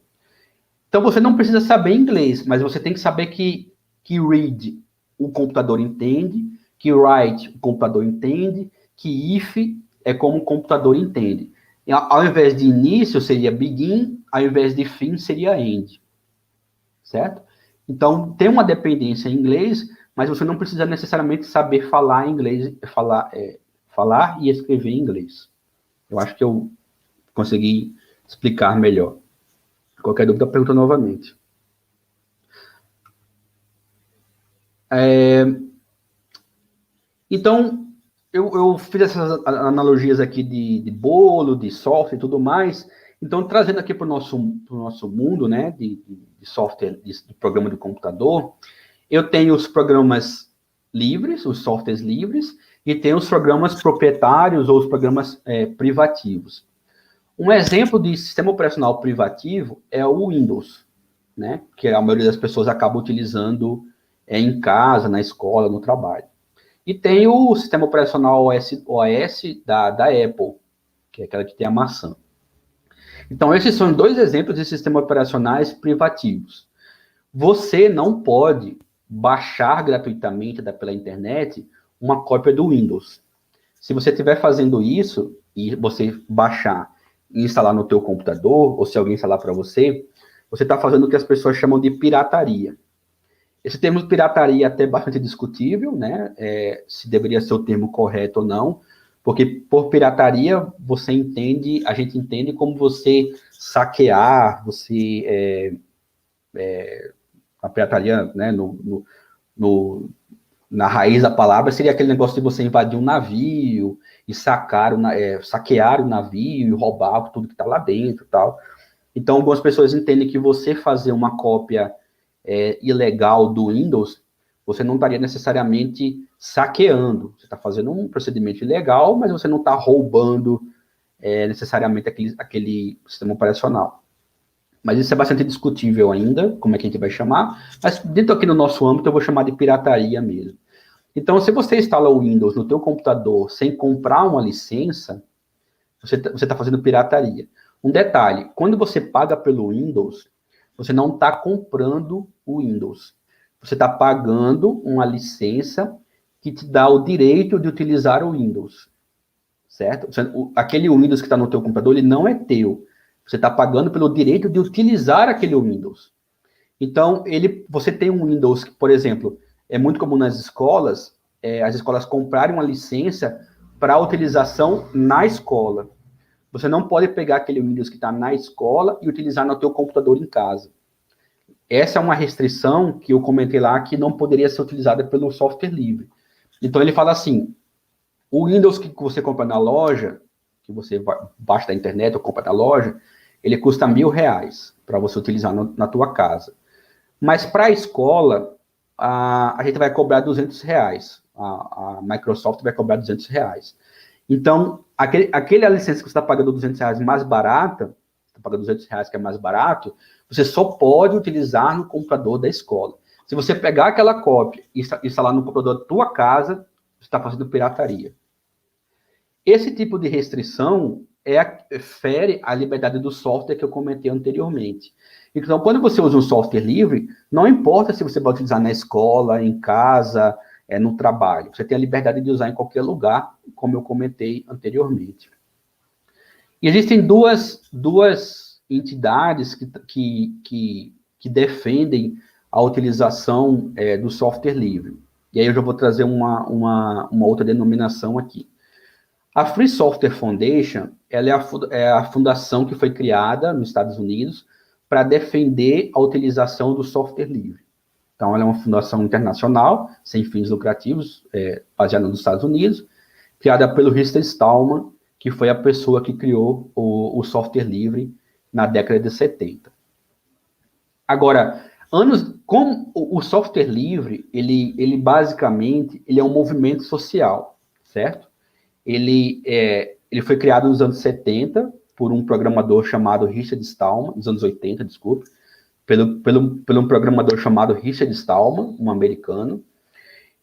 Então, você não precisa saber inglês, mas você tem que saber que read o computador entende, que write o computador entende, que if é como o computador entende. E, ao invés de início, seria begin, ao invés de fim, seria end. Certo? Então, tem uma dependência em inglês, mas você não precisa necessariamente saber falar inglês, falar e escrever em inglês. Eu acho que eu consegui explicar melhor. Qualquer dúvida, pergunta novamente. Então, eu fiz essas analogias aqui de bolo, de software e tudo mais. Então, trazendo aqui para o nosso mundo, né, de software, de programa de computador, eu tenho os programas livres, os softwares livres, e tenho os programas proprietários ou os programas privativos. Um exemplo de sistema operacional privativo é o Windows, né, que a maioria das pessoas acaba utilizando em casa, na escola, no trabalho. E tem o sistema operacional OS da Apple, que é aquela que tem a maçã. Então, esses são dois exemplos de sistemas operacionais privativos. Você não pode baixar gratuitamente pela internet uma cópia do Windows. Se você estiver fazendo isso, e você baixar e instalar no teu computador, ou se alguém instalar para você está fazendo o que as pessoas chamam de pirataria. Esse termo pirataria é até bastante discutível, né? Se deveria ser o termo correto ou não, porque por pirataria a gente entende como você saquear, a pirataria, né, na raiz da palavra seria aquele negócio de você invadir um navio e saquear o navio e roubar tudo que está lá dentro e tal. Então, algumas pessoas entendem que você fazer uma cópia ilegal do Windows, você não estaria necessariamente saqueando. Você está fazendo um procedimento ilegal, mas você não está roubando necessariamente aquele sistema operacional. Mas isso é bastante discutível ainda, como é que a gente vai chamar. Mas dentro aqui no nosso âmbito, eu vou chamar de pirataria mesmo. Então, se você instala o Windows no teu computador sem comprar uma licença, você está fazendo pirataria. Um detalhe, quando você paga pelo Windows, você não está comprando o Windows. Você está pagando uma licença que te dá o direito de utilizar o Windows. Certo? Aquele Windows que está no teu computador, ele não é teu. Você está pagando pelo direito de utilizar aquele Windows. Então, você tem um Windows que, por exemplo, é muito comum nas escolas, as escolas comprarem uma licença para utilização na escola. Você não pode pegar aquele Windows que está na escola e utilizar no teu computador em casa. Essa é uma restrição que eu comentei lá, que não poderia ser utilizada pelo software livre. Então, ele fala assim, o Windows que você compra na loja, que você baixa da internet ou compra na loja, ele custa R$1.000 para você utilizar na tua casa. Mas para a escola, a gente vai cobrar R$200. A Microsoft vai cobrar R$200. Então, aquela licença que você está pagando R$200 mais barata, você está pagando R$200 que é mais barato, você só pode utilizar no computador da escola. Se você pegar aquela cópia e instalar no computador da tua casa, você está fazendo pirataria. Esse tipo de restrição fere a liberdade do software que eu comentei anteriormente. Então, quando você usa um software livre, não importa se você vai utilizar na escola, em casa, no trabalho. Você tem a liberdade de usar em qualquer lugar, como eu comentei anteriormente. E existem duas entidades que defendem a utilização do software livre. E aí eu já vou trazer uma outra denominação aqui. A Free Software Foundation, ela é a fundação que foi criada nos Estados Unidos para defender a utilização do software livre. Então, ela é uma fundação internacional, sem fins lucrativos, baseada nos Estados Unidos, criada pelo Richard Stallman, que foi a pessoa que criou o software livre na década de 70. Agora, como o software livre, ele basicamente ele é um movimento social, certo? Ele foi criado nos anos 70 por um programador chamado Richard Stallman, nos anos 80, desculpe, pelo um programador chamado Richard Stallman, um americano,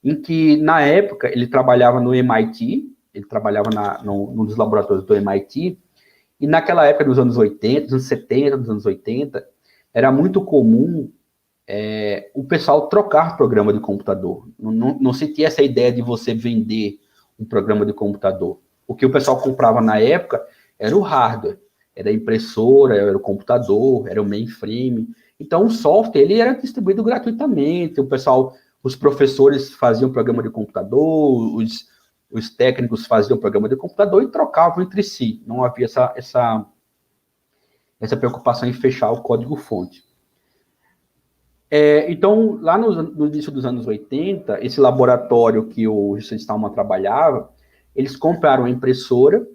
em que, na época, ele trabalhava no MIT, ele trabalhava num dos laboratórios do MIT, e naquela época, dos anos 80, dos anos 70, dos anos 80, era muito comum o pessoal trocar programa de computador. Não se tinha essa ideia de você vender um programa de computador. O que o pessoal comprava na época era o hardware, era a impressora, era o computador, era o mainframe. Então, o software ele era distribuído gratuitamente. Os professores faziam programa de computador, os técnicos faziam programa de computador e trocavam entre si. Não havia essa preocupação em fechar o código-fonte. Então, lá no início dos anos 80, esse laboratório que o Richard Stallman trabalhava, eles compraram a impressora,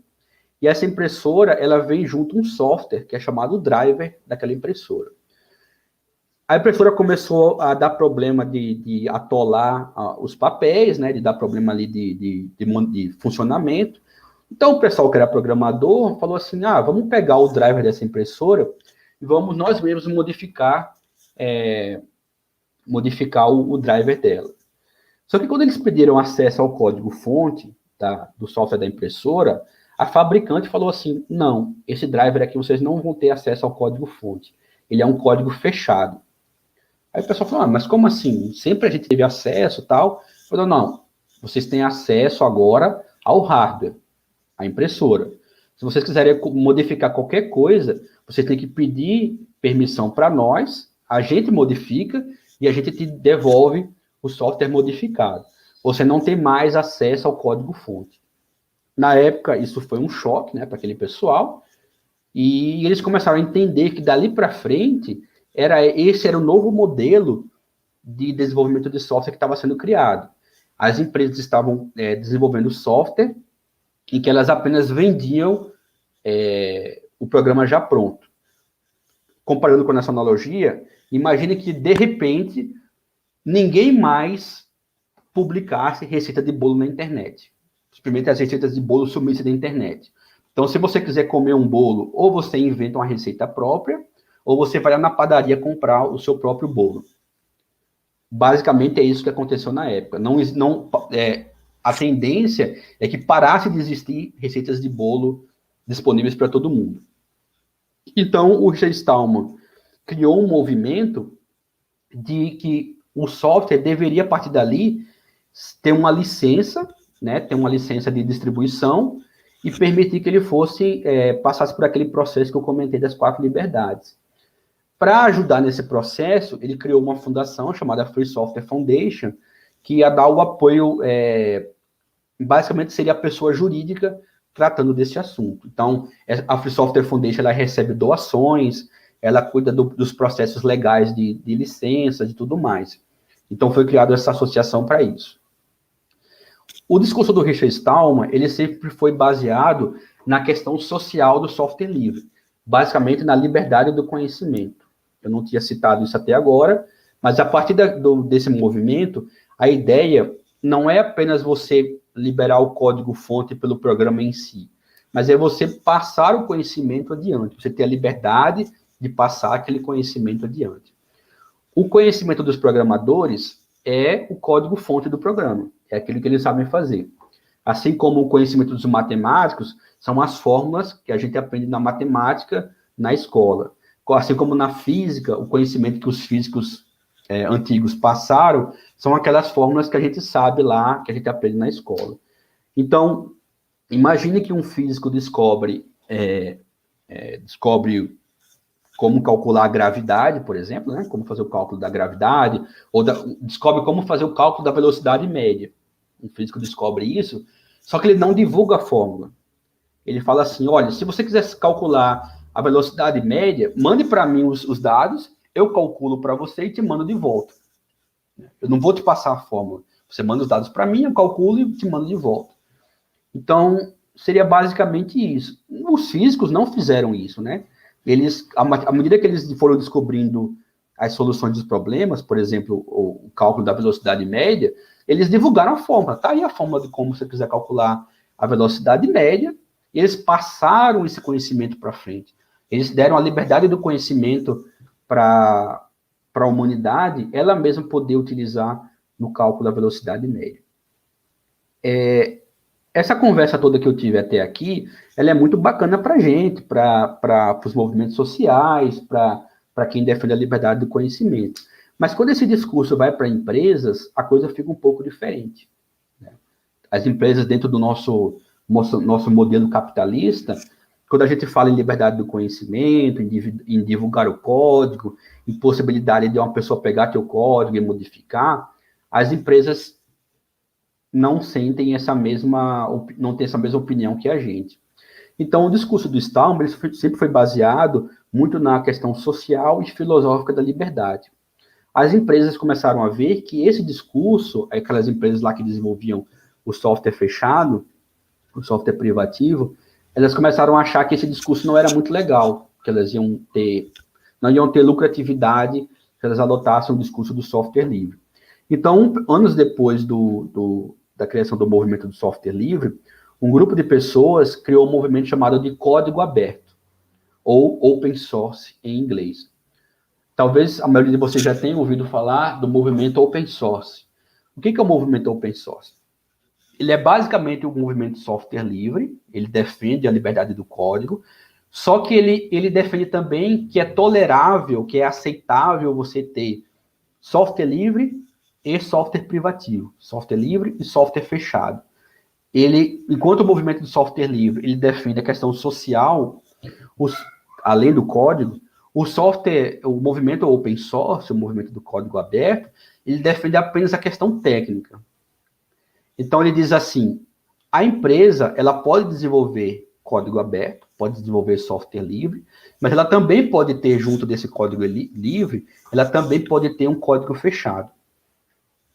e essa impressora, ela vem junto um software, que é chamado driver daquela impressora. A impressora começou a dar problema de atolar os papéis, né, de dar problema ali de funcionamento. Então, o pessoal que era programador falou assim, vamos pegar o driver dessa impressora e vamos nós mesmos modificar o driver dela. Só que quando eles pediram acesso ao código-fonte do software da impressora, a fabricante falou assim, não, esse driver aqui vocês não vão ter acesso ao código-fonte. Ele é um código fechado. Aí o pessoal falou, mas como assim? Sempre a gente teve acesso e tal. Falou, não, vocês têm acesso agora ao hardware, à impressora. Se vocês quiserem modificar qualquer coisa, vocês têm que pedir permissão para nós, a gente modifica e a gente te devolve o software modificado. Você não tem mais acesso ao código-fonte. Na época, isso foi um choque, né, para aquele pessoal, e eles começaram a entender que dali para frente, esse era o novo modelo de desenvolvimento de software que estava sendo criado. As empresas estavam desenvolvendo software em que elas apenas vendiam o programa já pronto. Comparando com essa analogia, imagine que, de repente, ninguém mais publicasse receita de bolo na internet. Simplesmente as receitas de bolo sumissem da internet. Então, se você quiser comer um bolo, ou você inventa uma receita própria, ou você vai lá na padaria comprar o seu próprio bolo. Basicamente, é isso que aconteceu na época. A tendência é que parasse de existir receitas de bolo disponíveis para todo mundo. Então, o Richard Stallman criou um movimento de que o software deveria, a partir dali, ter uma licença, né, ter uma licença de distribuição e permitir que ele passasse por aquele processo que eu comentei das 4 liberdades. Para ajudar nesse processo, ele criou uma fundação chamada Free Software Foundation, que ia dar o apoio, basicamente seria a pessoa jurídica tratando desse assunto. Então, a Free Software Foundation, ela recebe doações, ela cuida dos processos legais de licença, de tudo mais. Então, foi criada essa associação para isso. O discurso do Richard Stallman, ele sempre foi baseado na questão social do software livre, basicamente na liberdade do conhecimento. Eu não tinha citado isso até agora, mas a partir desse movimento, a ideia não é apenas você liberar o código-fonte pelo programa em si, mas é você passar o conhecimento adiante, você ter a liberdade de passar aquele conhecimento adiante. O conhecimento dos programadores é o código-fonte do programa, é aquilo que eles sabem fazer. Assim como o conhecimento dos matemáticos são as fórmulas que a gente aprende na matemática, na escola. Assim como na física, o conhecimento que os físicos antigos passaram são aquelas fórmulas que a gente sabe lá, que a gente aprende na escola. Então, imagine que um físico descobre como calcular a gravidade, por exemplo, né? Como fazer o cálculo da gravidade, ou descobre como fazer o cálculo da velocidade média. Um físico descobre isso, só que ele não divulga a fórmula. Ele fala assim, olha, se você quiser calcular a velocidade média, mande para mim os dados, eu calculo para você e te mando de volta. Eu não vou te passar a fórmula. Você manda os dados para mim, eu calculo e te mando de volta. Então, seria basicamente isso. Os físicos não fizeram isso, né? Eles, à medida que eles foram descobrindo as soluções dos problemas, por exemplo, o cálculo da velocidade média, eles divulgaram a fórmula. Tá aí a fórmula de como você quiser calcular a velocidade média, e eles passaram esse conhecimento para frente. Eles deram a liberdade do conhecimento para a humanidade, ela mesma poder utilizar no cálculo da velocidade média. Essa conversa toda que eu tive até aqui, ela é muito bacana para a gente, para os movimentos sociais, para quem defende a liberdade do conhecimento. Mas quando esse discurso vai para empresas, a coisa fica um pouco diferente. As empresas, dentro do nosso modelo capitalista, quando a gente fala em liberdade do conhecimento, em divulgar o código, em possibilidade de uma pessoa pegar teu código e modificar, as empresas não têm essa mesma opinião que a gente. Então, o discurso do Stallman sempre foi baseado muito na questão social e filosófica da liberdade. As empresas começaram a ver que esse discurso, aquelas empresas lá que desenvolviam o software fechado, o software privativo, elas começaram a achar que esse discurso não era muito legal, que elas não iam ter lucratividade se elas adotassem o discurso do software livre. Então, anos depois da criação do movimento do software livre, um grupo de pessoas criou um movimento chamado de código aberto, ou open source em inglês. Talvez a maioria de vocês já tenha ouvido falar do movimento open source. O que é o movimento open source? Ele é basicamente um movimento de software livre, ele defende a liberdade do código, só que ele defende também que é tolerável, que é aceitável você ter software livre e software privativo, software livre e software fechado. Enquanto o movimento de software livre, ele defende a questão social, além do código, o movimento open source, o movimento do código aberto, ele defende apenas a questão técnica. Então, ele diz assim, a empresa, ela pode desenvolver código aberto, pode desenvolver software livre, mas ela também pode ter, junto desse código livre, ela também pode ter um código fechado.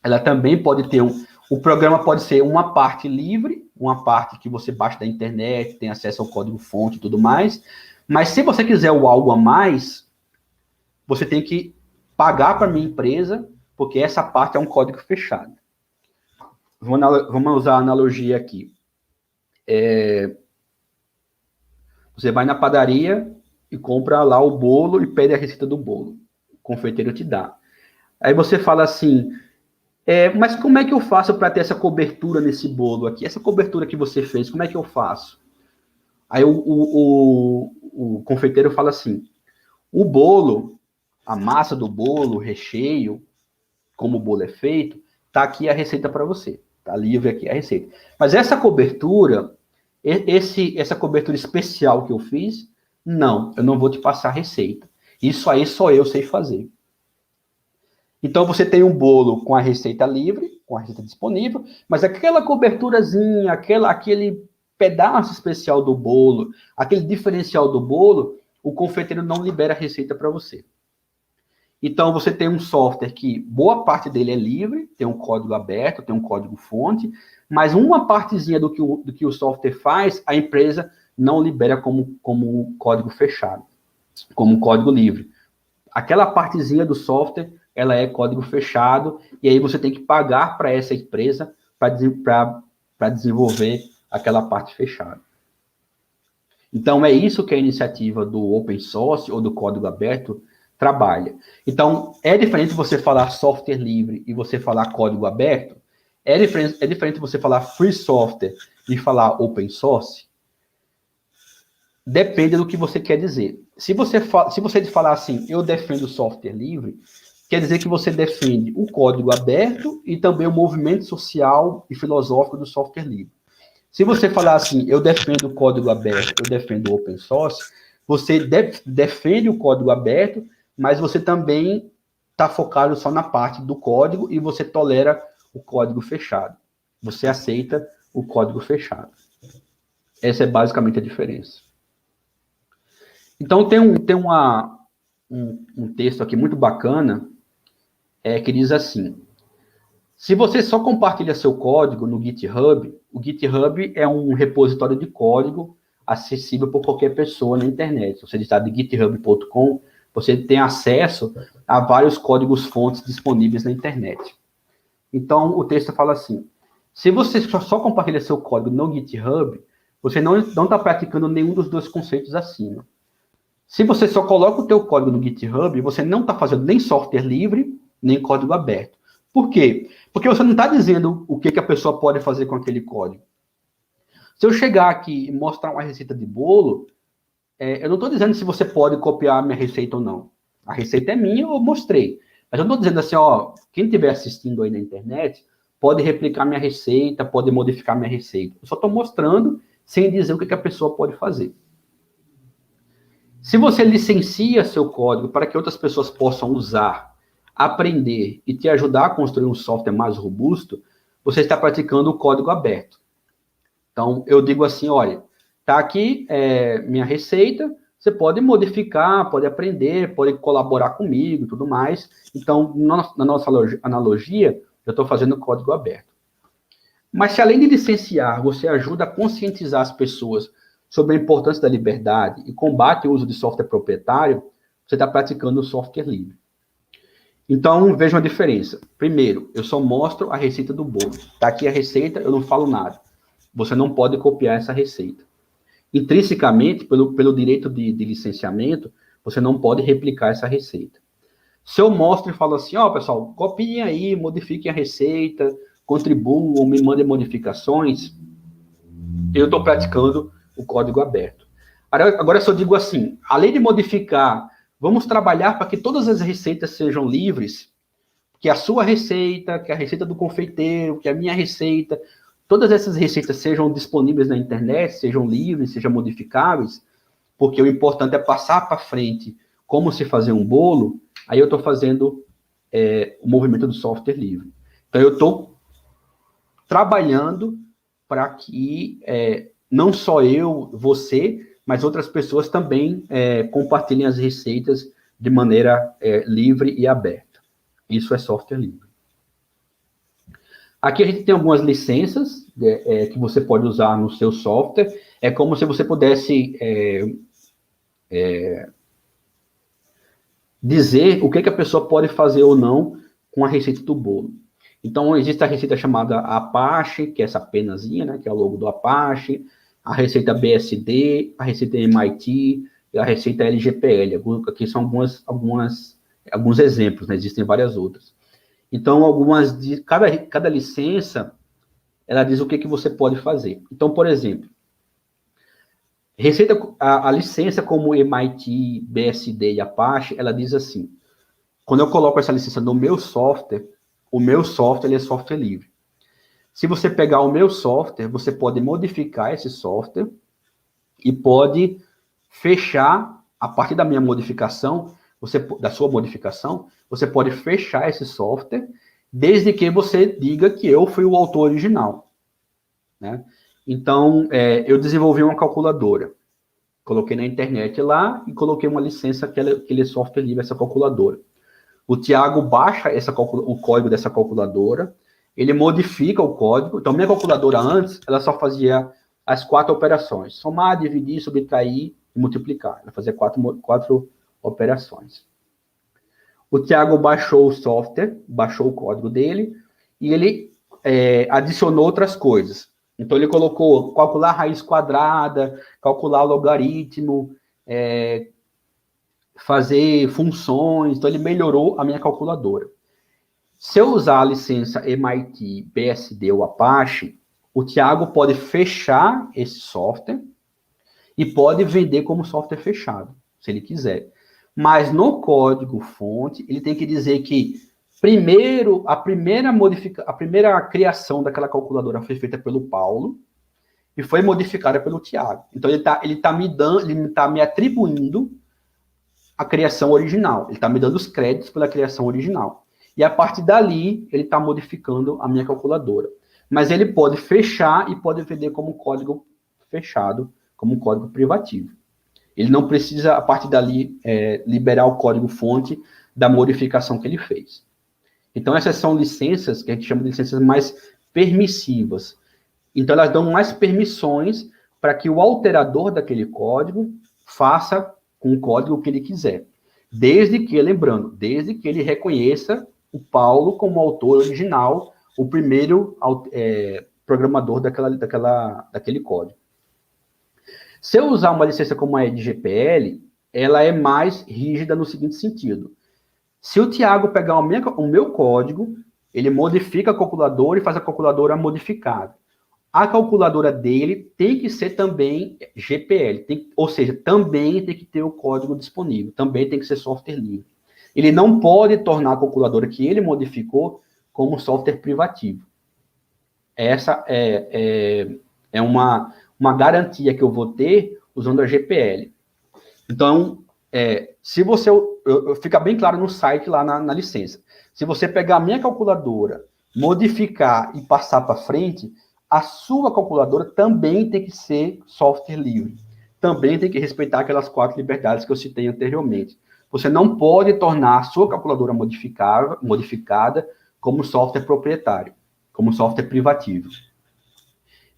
Ela também pode ter o programa pode ser uma parte livre, uma parte que você baixa da internet, tem acesso ao código-fonte e tudo mais, mas se você quiser algo a mais, você tem que pagar para a minha empresa, porque essa parte é um código fechado. vamos usar a analogia aqui. Você vai na padaria e compra lá o bolo e pede a receita do bolo. O confeiteiro te dá. Aí você fala assim, mas como é que eu faço para ter essa cobertura nesse bolo aqui? Essa cobertura que você fez, como é que eu faço? Aí o confeiteiro fala assim, o bolo, a massa do bolo, o recheio, como o bolo é feito, tá aqui a receita para você. Tá livre aqui a receita. Mas essa cobertura, essa cobertura especial que eu fiz, não, eu não vou te passar a receita. Isso aí só eu sei fazer. Então você tem um bolo com a receita livre, com a receita disponível, mas aquela coberturazinha, aquele pedaço especial do bolo, aquele diferencial do bolo, o confeiteiro não libera a receita para você. Então, você tem um software que boa parte dele é livre, tem um código aberto, tem um código-fonte, mas uma partezinha do que o software faz, a empresa não libera como código fechado, como código livre. Aquela partezinha do software, ela é código fechado, e aí você tem que pagar para essa empresa para desenvolver aquela parte fechada. Então, é isso que a iniciativa do open source ou do código aberto trabalha. Então, é diferente você falar software livre e você falar código aberto? É diferente você falar free software e falar open source? Depende do que você quer dizer. Se você falar assim, eu defendo software livre, quer dizer que você defende o código aberto e também o movimento social e filosófico do software livre. Se você falar assim, eu defendo o código aberto, eu defendo o open source, você defende o código aberto, mas você também está focado só na parte do código e você tolera o código fechado. Você aceita o código fechado. Essa é basicamente a diferença. Então, tem um texto aqui muito bacana, que diz assim, se você só compartilha seu código no GitHub, o GitHub é um repositório de código acessível por qualquer pessoa na internet. Se você digitar de github.com, você tem acesso a vários códigos-fontes disponíveis na internet. Então, o texto fala assim, se você só compartilha seu código no GitHub, você não está praticando nenhum dos dois conceitos acima. Se você só coloca o teu código no GitHub, você não está fazendo nem software livre, nem código aberto. Por quê? Porque você não está dizendo o que a pessoa pode fazer com aquele código. Se eu chegar aqui e mostrar uma receita de bolo, eu não estou dizendo se você pode copiar a minha receita ou não. A receita é minha, eu mostrei. Mas eu não estou dizendo assim, quem estiver assistindo aí na internet, pode replicar minha receita, pode modificar minha receita. Eu só estou mostrando sem dizer o que a pessoa pode fazer. Se você licencia seu código para que outras pessoas possam usar, aprender e te ajudar a construir um software mais robusto, você está praticando o código aberto. Então, eu digo assim, olha, tá aqui minha receita, você pode modificar, pode aprender, pode colaborar comigo e tudo mais. Então, na nossa analogia, eu estou fazendo código aberto. Mas se além de licenciar, você ajuda a conscientizar as pessoas sobre a importância da liberdade e combate o uso de software proprietário, você está praticando o software livre. Então, veja uma diferença. Primeiro, eu só mostro a receita do bolo. Está aqui a receita, eu não falo nada. Você não pode copiar essa receita. Intrinsecamente, pelo direito de licenciamento, você não pode replicar essa receita. Se eu mostro e falo assim, pessoal, copiem aí, modifiquem a receita, contribuam, me mandem modificações, eu estou praticando o código aberto. Agora, se eu digo assim, além de modificar, vamos trabalhar para que todas as receitas sejam livres, que a sua receita, que a receita do confeiteiro, que a minha receita, todas essas receitas sejam disponíveis na internet, sejam livres, sejam modificáveis, porque o importante é passar para frente como se fazer um bolo, aí eu estou fazendo o movimento do software livre. Então, eu estou trabalhando para que não só eu, você, mas outras pessoas também compartilhem as receitas de maneira livre e aberta. Isso é software livre. Aqui a gente tem algumas licenças que você pode usar no seu software. É como se você pudesse dizer o que a pessoa pode fazer ou não com a receita do bolo. Então, existe a receita chamada Apache, que é essa penazinha, né, que é o logo do Apache, a receita BSD, a receita MIT e a receita LGPL. Aqui são alguns exemplos, né, existem várias outras. Então, cada licença, ela diz o que você pode fazer. Então, por exemplo, a licença como MIT, BSD e Apache, ela diz assim, quando eu coloco essa licença no meu software, o meu software ele é software livre. Se você pegar o meu software, você pode modificar esse software e pode fechar, a partir da minha modificação, da sua modificação, você pode fechar esse software, desde que você diga que eu fui o autor original. Né? Então, eu desenvolvi uma calculadora. Coloquei na internet lá e coloquei uma licença aquele software livre, essa calculadora. O Tiago baixa o código dessa calculadora, ele modifica o código. Então, minha calculadora antes, ela só fazia as 4 operações. Somar, dividir, subtrair e multiplicar. Ela fazia 4 operações. O Tiago baixou o software, baixou o código dele, e ele adicionou outras coisas. Então, ele colocou calcular a raiz quadrada, calcular o logaritmo, fazer funções. Então, ele melhorou a minha calculadora. Se eu usar a licença MIT, BSD ou Apache, o Tiago pode fechar esse software e pode vender como software fechado, se ele quiser. Mas no código-fonte, ele tem que dizer que primeiro, a primeira criação daquela calculadora foi feita pelo Paulo e foi modificada pelo Tiago. Então, ele tá me atribuindo a criação original. Ele está me dando os créditos pela criação original. E a partir dali, ele está modificando a minha calculadora. Mas ele pode fechar e pode vender como código fechado, como código privativo. Ele não precisa, a partir dali, liberar o código-fonte da modificação que ele fez. Então, essas são licenças que a gente chama de licenças mais permissivas. Então, elas dão mais permissões para que o alterador daquele código faça com o código que ele quiser. Desde que ele reconheça o Paulo como autor original, o primeiro programador daquele código. Se eu usar uma licença como a LGPL, ela é mais rígida no seguinte sentido. Se o Tiago pegar o meu código, ele modifica a calculadora e faz a calculadora modificada. A calculadora dele tem que ser também GPL, ou seja, também tem que ter o código disponível, também tem que ser software livre. Ele não pode tornar a calculadora que ele modificou como software privativo. Essa é uma garantia que eu vou ter usando a GPL. Então, fica bem claro no site lá na licença. Se você pegar a minha calculadora, modificar e passar para frente, a sua calculadora também tem que ser software livre. Também tem que respeitar aquelas 4 liberdades que eu citei anteriormente. Você não pode tornar a sua calculadora modificada como software proprietário, como software privativo.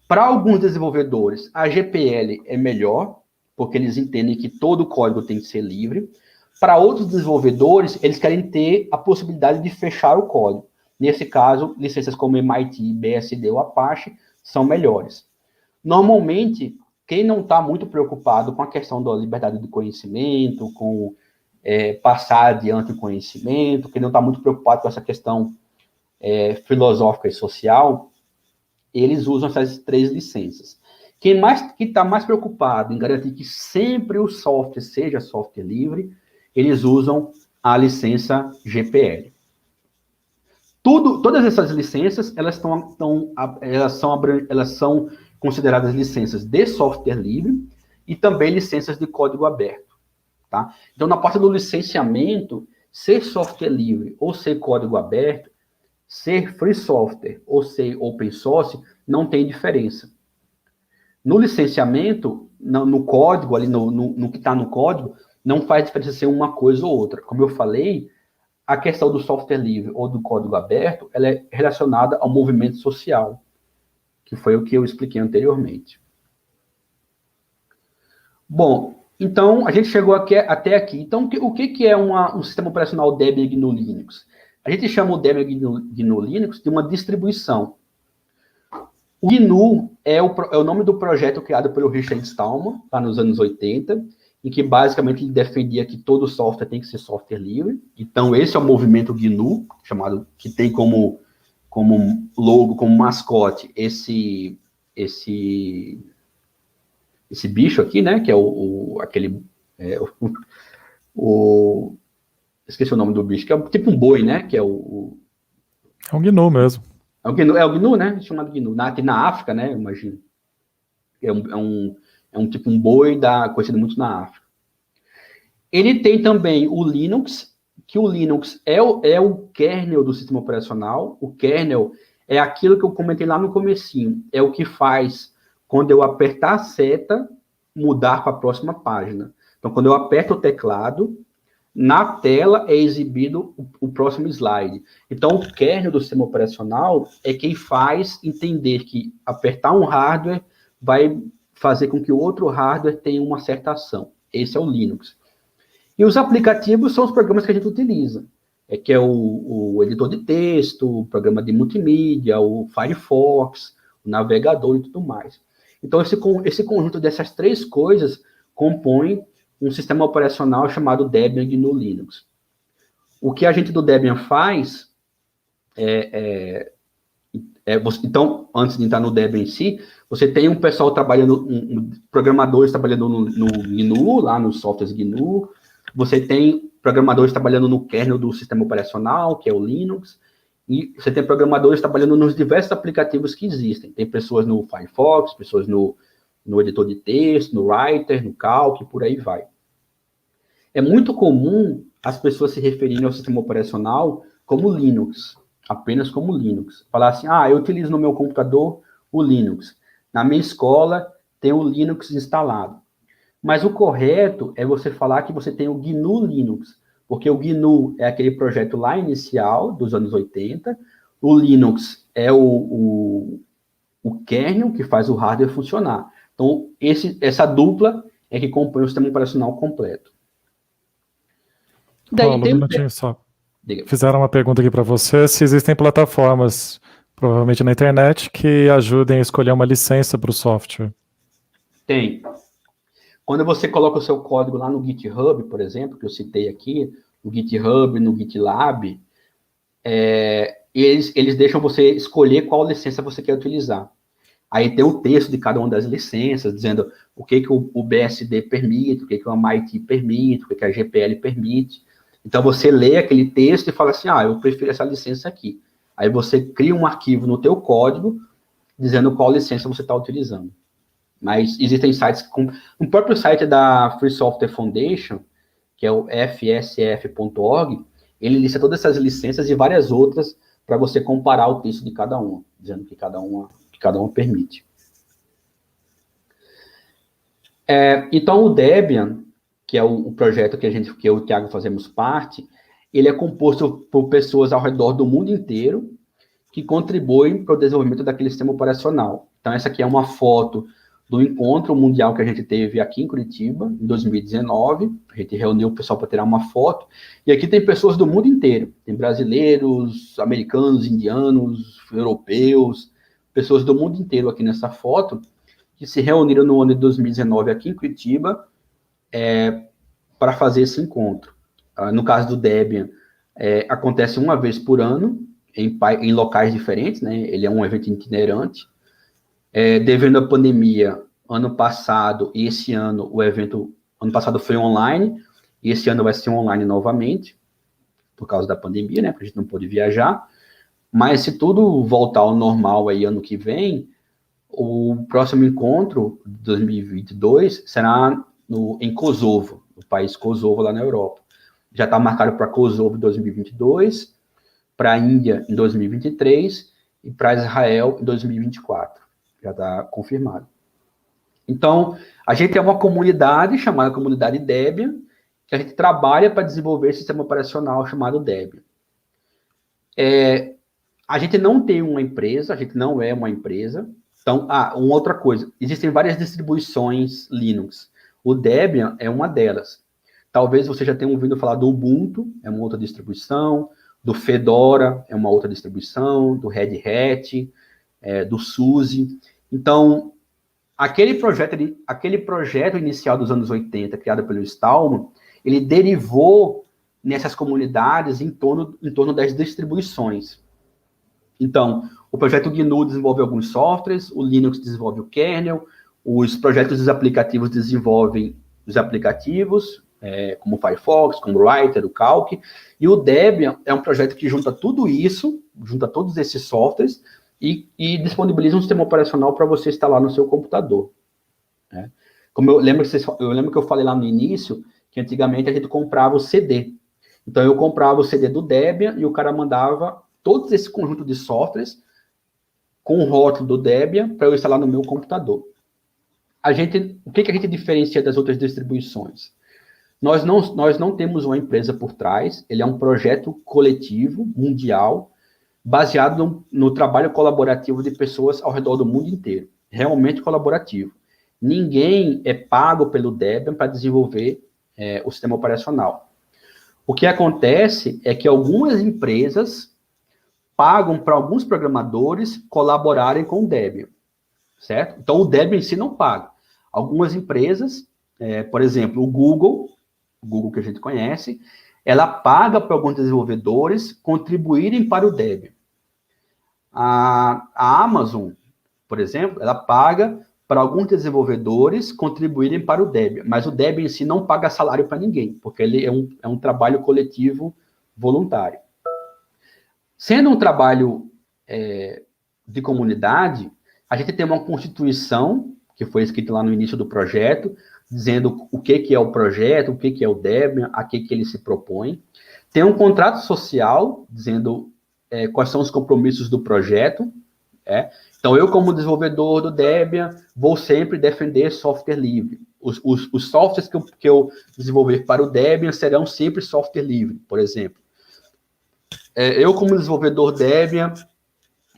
Para alguns desenvolvedores, a GPL é melhor, porque eles entendem que todo o código tem que ser livre. Para outros desenvolvedores, eles querem ter a possibilidade de fechar o código. Nesse caso, licenças como MIT, BSD ou Apache são melhores. Normalmente, quem não está muito preocupado com a questão da liberdade de conhecimento, com passar adiante o conhecimento, quem não está muito preocupado com essa questão filosófica e social, eles usam essas 3 licenças. Quem está mais preocupado em garantir que sempre o software seja software livre, eles usam a licença GPL. Todas essas licenças, elas são consideradas licenças de software livre e também licenças de código aberto. Tá? Então, na parte do licenciamento, ser software livre ou ser código aberto, ser free software ou ser open source, não tem diferença. No licenciamento, no código, ali no que está no código, não faz diferença ser uma coisa ou outra. Como eu falei, a questão do software livre ou do código aberto, ela é relacionada ao movimento social, que foi o que eu expliquei anteriormente. Bom, então, a gente chegou até aqui. Então, o que é um sistema operacional Debian GNU Linux? A gente chama o Debian GNU Linux de uma distribuição. O GNU é o nome do projeto criado pelo Richard Stallman, lá nos anos 80, em que basicamente ele defendia que todo software tem que ser software livre. Então, esse é o movimento GNU, que tem como logo, como mascote, esse bicho aqui, né, que é esqueci o nome do bicho, que é tipo um boi, né, que é o... É um GNU mesmo. É o GNU, né, chamado GNU, na África, né, eu imagino. É um tipo um boi conhecido muito na África. Ele tem também o Linux, que o Linux é o kernel do sistema operacional. O kernel é aquilo que eu comentei lá no comecinho, é o que faz, quando eu apertar a seta, mudar para a próxima página. Então, quando eu aperto o teclado, na tela é exibido o próximo slide. Então, o kernel do sistema operacional é quem faz entender que apertar um hardware vai fazer com que o outro hardware tenha uma certa ação. Esse é o Linux. E os aplicativos são os programas que a gente utiliza, que é o editor de texto, o programa de multimídia, o Firefox, o navegador e tudo mais. Então, esse conjunto dessas três coisas compõe um sistema operacional chamado Debian GNU Linux. O que a gente do Debian faz então, antes de entrar no Debian em si, você tem um pessoal trabalhando, programadores trabalhando no GNU, lá nos softwares GNU, você tem programadores trabalhando no kernel do sistema operacional, que é o Linux, e você tem programadores trabalhando nos diversos aplicativos que existem. Tem pessoas no Firefox, pessoas no editor de texto, no Writer, no Calc, por aí vai. É muito comum as pessoas se referirem ao sistema operacional como Linux, apenas como Linux. Falar assim, eu utilizo no meu computador o Linux. Na minha escola tem o Linux instalado. Mas o correto é você falar que você tem o GNU Linux, porque o GNU é aquele projeto lá inicial, dos anos 80, o Linux é o kernel que faz o hardware funcionar. Então, essa dupla é que compõe o sistema operacional completo. Daí Paulo, um minutinho só. Diga. Fizeram uma pergunta aqui para você, se existem plataformas, provavelmente na internet, que ajudem a escolher uma licença para o software. Tem. Quando você coloca o seu código lá no GitHub, por exemplo, que eu citei aqui, no GitHub, no GitLab, eles deixam você escolher qual licença você quer utilizar. Aí tem o texto de cada uma das licenças, dizendo o que o BSD permite, o que o MIT permite, o que a GPL permite. Então, você lê aquele texto e fala assim, eu prefiro essa licença aqui. Aí você cria um arquivo no teu código, dizendo qual licença você está utilizando. Mas existem sites, no próprio site da Free Software Foundation, que é o fsf.org, ele lista todas essas licenças e várias outras para você comparar o texto de cada uma, dizendo que cada uma permite. Então, o Debian, que é o projeto que eu e o Thiago fazemos parte, ele é composto por pessoas ao redor do mundo inteiro que contribuem para o desenvolvimento daquele sistema operacional. Então, essa aqui é uma foto do encontro mundial que a gente teve aqui em Curitiba, em 2019. A gente reuniu o pessoal para tirar uma foto. E aqui tem pessoas do mundo inteiro. Tem brasileiros, americanos, indianos, europeus, pessoas do mundo inteiro aqui nessa foto, que se reuniram no ano de 2019 aqui em Curitiba para fazer esse encontro. No caso do Debian, acontece uma vez por ano, em locais diferentes, né? Ele é um evento itinerante. Devido à pandemia, ano passado e esse ano, ano passado foi online, e esse ano vai ser online novamente, por causa da pandemia, né? Porque a gente não pôde viajar. Mas se tudo voltar ao normal aí ano que vem, o próximo encontro, 2022, será em Kosovo, no país Kosovo, lá na Europa. Já está marcado para Kosovo em 2022, para a Índia em 2023 e para Israel em 2024. Já está confirmado. Então, a gente é uma comunidade chamada Comunidade Debian, que a gente trabalha para desenvolver esse sistema operacional chamado Debian. A gente não tem uma empresa, a gente não é uma empresa. Então, uma outra coisa, existem várias distribuições Linux. O Debian é uma delas. Talvez você já tenha ouvido falar do Ubuntu, é uma outra distribuição. do Fedora, é uma outra distribuição, do Red Hat, do SUSE. Então, aquele projeto inicial dos anos 80, criado pelo Stallman, ele derivou nessas comunidades em torno das distribuições. Então, o projeto GNU desenvolve alguns softwares, o Linux desenvolve o kernel, os projetos dos aplicativos desenvolvem os aplicativos, como o Firefox, como o Writer, o Calc, e o Debian é um projeto que junta tudo isso, junta todos esses softwares, e disponibiliza um sistema operacional para você instalar no seu computador. Né? Como eu lembro que eu falei lá no início, que antigamente a gente comprava o CD. Então, eu comprava o CD do Debian e o cara mandava todo esse conjunto de softwares com o rótulo do Debian para eu instalar no meu computador. O que a gente diferencia das outras distribuições? Nós não temos uma empresa por trás, ele é um projeto coletivo, mundial, baseado no trabalho colaborativo de pessoas ao redor do mundo inteiro. Realmente colaborativo. Ninguém é pago pelo Debian para desenvolver o sistema operacional. O que acontece é que algumas empresas pagam para alguns programadores colaborarem com o Debian, certo? Então, o Debian em si não paga. Algumas empresas, por exemplo, o Google que a gente conhece, ela paga para alguns desenvolvedores contribuírem para o Debian. A Amazon, por exemplo, ela paga para alguns desenvolvedores contribuírem para o Debian, mas o Debian em si não paga salário para ninguém, porque ele é um trabalho coletivo voluntário. Sendo um trabalho de comunidade, a gente tem uma constituição, que foi escrita lá no início do projeto, dizendo o que é o projeto, o que é o Debian, a que ele se propõe. Tem um contrato social, dizendo quais são os compromissos do projeto. Então, eu, como desenvolvedor do Debian, vou sempre defender software livre. Os softwares que eu desenvolver para o Debian serão sempre software livre, por exemplo. Eu, como desenvolvedor Debian,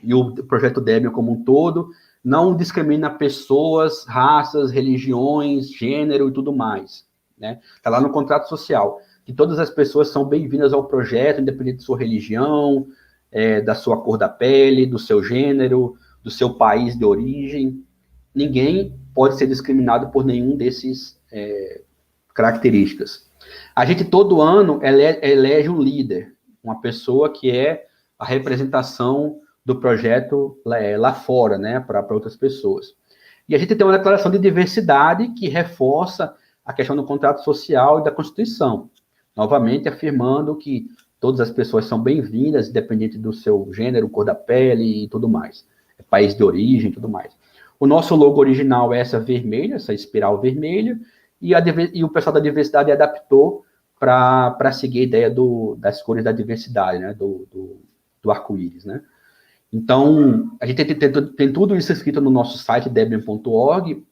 e o projeto Debian como um todo, não discrimina pessoas, raças, religiões, gênero e tudo mais. Está lá no contrato social, que todas as pessoas são bem-vindas ao projeto, independente de sua religião, da sua cor da pele, do seu gênero, do seu país de origem. Ninguém pode ser discriminado por nenhum desses características. A gente, todo ano, elege um líder, uma pessoa que é a representação do projeto lá fora, para outras pessoas. E a gente tem uma declaração de diversidade que reforça a questão do contrato social e da Constituição, novamente afirmando que todas as pessoas são bem-vindas, independente do seu gênero, cor da pele e tudo mais, país de origem e tudo mais. O nosso logo original é essa vermelha, essa espiral vermelha, e o pessoal da diversidade adaptou para seguir a ideia das cores da diversidade, do arco-íris, Então, a gente tem tudo isso escrito no nosso site, debian.org,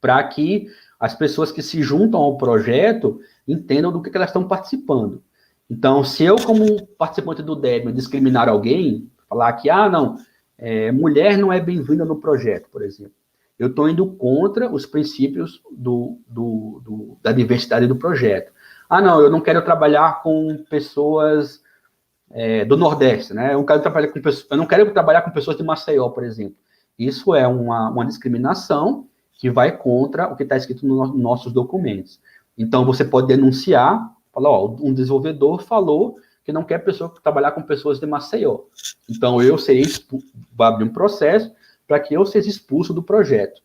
para que as pessoas que se juntam ao projeto entendam do que elas estão participando. Então, se eu, como participante do Debian, discriminar alguém, falar que, mulher não é bem-vinda no projeto, por exemplo, eu estou indo contra os princípios da diversidade do projeto. Eu não quero trabalhar com pessoas do Nordeste, Eu não quero trabalhar com pessoas de Maceió, por exemplo. Isso é uma discriminação que vai contra o que está escrito nos nossos documentos. Então, você pode denunciar, falar, um desenvolvedor falou que não quer trabalhar com pessoas de Maceió. Então, vou abrir um processo para que eu seja expulso do projeto.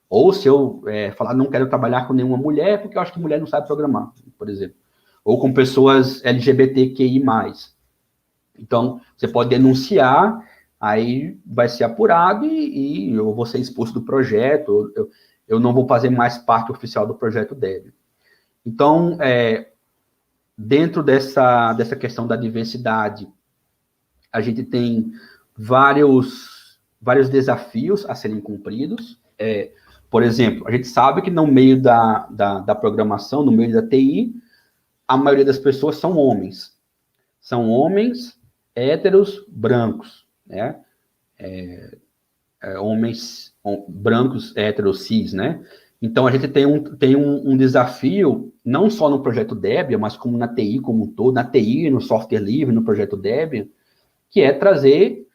Ou se eu falar, não quero trabalhar com nenhuma mulher, porque eu acho que mulher não sabe programar, por exemplo. Ou com pessoas LGBTQI+. Então, você pode denunciar, aí vai ser apurado e eu vou ser expulso do projeto, eu não vou fazer mais parte oficial do projeto Debian. Então, dentro dessa questão da diversidade, a gente tem vários desafios a serem cumpridos. Por exemplo, a gente sabe que no meio da programação, no meio da TI, a maioria das pessoas são homens. São homens héteros brancos, homens brancos héteros cis, Então, a gente tem um desafio, não só no projeto Debian, mas como na TI como um todo, na TI, no software livre, no projeto Debian, que é trazer,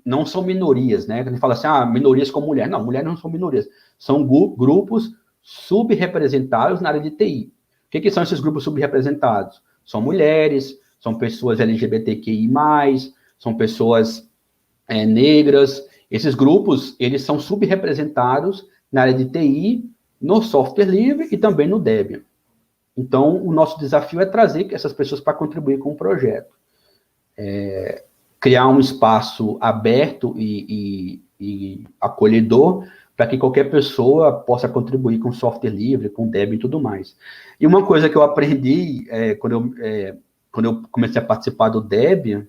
não são minorias, né? A gente fala assim, minorias como mulher. Não, mulheres não são minorias. São grupos subrepresentados na área de TI. O que são esses grupos subrepresentados? São mulheres, são pessoas LGBTQI+, são pessoas negras. Esses grupos, eles são subrepresentados na área de TI, no software livre e também no Debian. Então, o nosso desafio é trazer essas pessoas para contribuir com o projeto. Criar um espaço aberto e acolhedor para que qualquer pessoa possa contribuir com software livre, com Debian e tudo mais. E uma coisa que eu aprendi quando eu comecei a participar do Debian,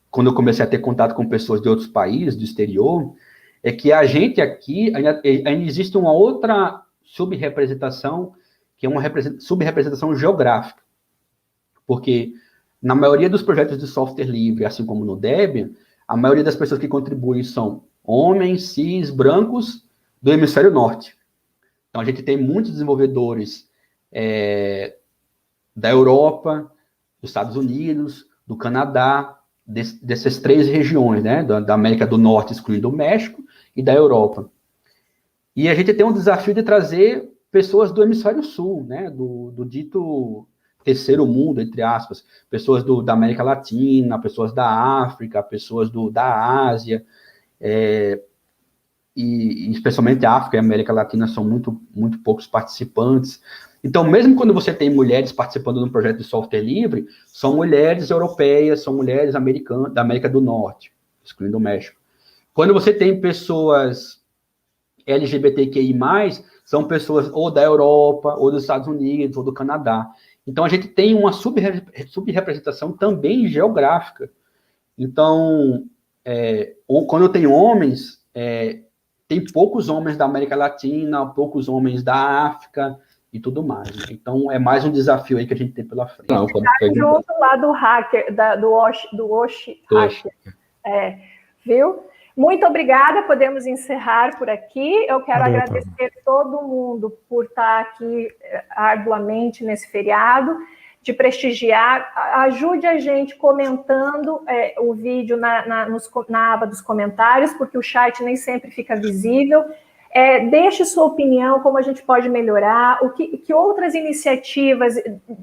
quando eu comecei a ter contato com pessoas de outros países, do exterior, é que a gente aqui, ainda existe uma outra subrepresentação, que é uma subrepresentação geográfica. Porque na maioria dos projetos de software livre, assim como no Debian, a maioria das pessoas que contribuem são homens, cis, brancos, do hemisfério norte. Então, a gente tem muitos desenvolvedores da Europa, dos Estados Unidos, do Canadá, dessas 3 regiões, né, da América do Norte, excluindo o México, e da Europa. E a gente tem um desafio de trazer pessoas do hemisfério sul, né, do dito terceiro mundo, entre aspas, pessoas da América Latina, pessoas da África, pessoas da Ásia, e especialmente a África e a América Latina são muito, muito poucos participantes. Então, mesmo quando você tem mulheres participando de um projeto de software livre, são mulheres europeias, são mulheres americanas, da América do Norte, excluindo o México. Quando você tem pessoas LGBTQI+, são pessoas ou da Europa, ou dos Estados Unidos, ou do Canadá. Então, a gente tem uma subrepresentação também geográfica. Então, quando eu tenho homens, tem poucos homens da América Latina, poucos homens da África, e tudo mais. Né? Então, é mais um desafio aí que a gente tem pela frente. Não, junto lá do hacker, do Oshi Hacker. Viu? Muito obrigada, podemos encerrar por aqui. Eu quero agradecer todo mundo por estar aqui arduamente nesse feriado, de prestigiar. Ajude a gente comentando o vídeo na aba dos comentários, porque o chat nem sempre fica visível. Deixe sua opinião, como a gente pode melhorar, que outras iniciativas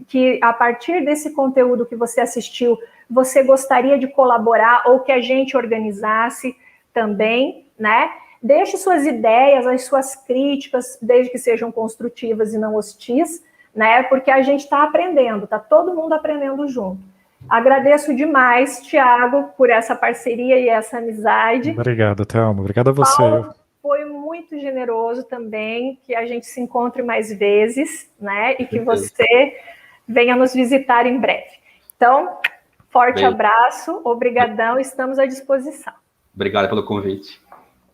que, a partir desse conteúdo que você assistiu, você gostaria de colaborar ou que a gente organizasse também, né? Deixe suas ideias, as suas críticas, desde que sejam construtivas e não hostis, né? Porque a gente está aprendendo, está todo mundo aprendendo junto. Agradeço demais, Thiago, por essa parceria e essa amizade. Obrigado, Thelma. Obrigado a você. Paulo, foi muito generoso também, que a gente se encontre mais vezes, né? E que você venha nos visitar em breve. Então, forte abraço, obrigadão, estamos à disposição. Obrigado pelo convite.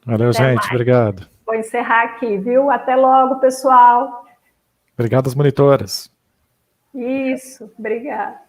Valeu, até gente, mais. Obrigado. Vou encerrar aqui, viu? Até logo, pessoal. Obrigado às monitoras. Isso, obrigado.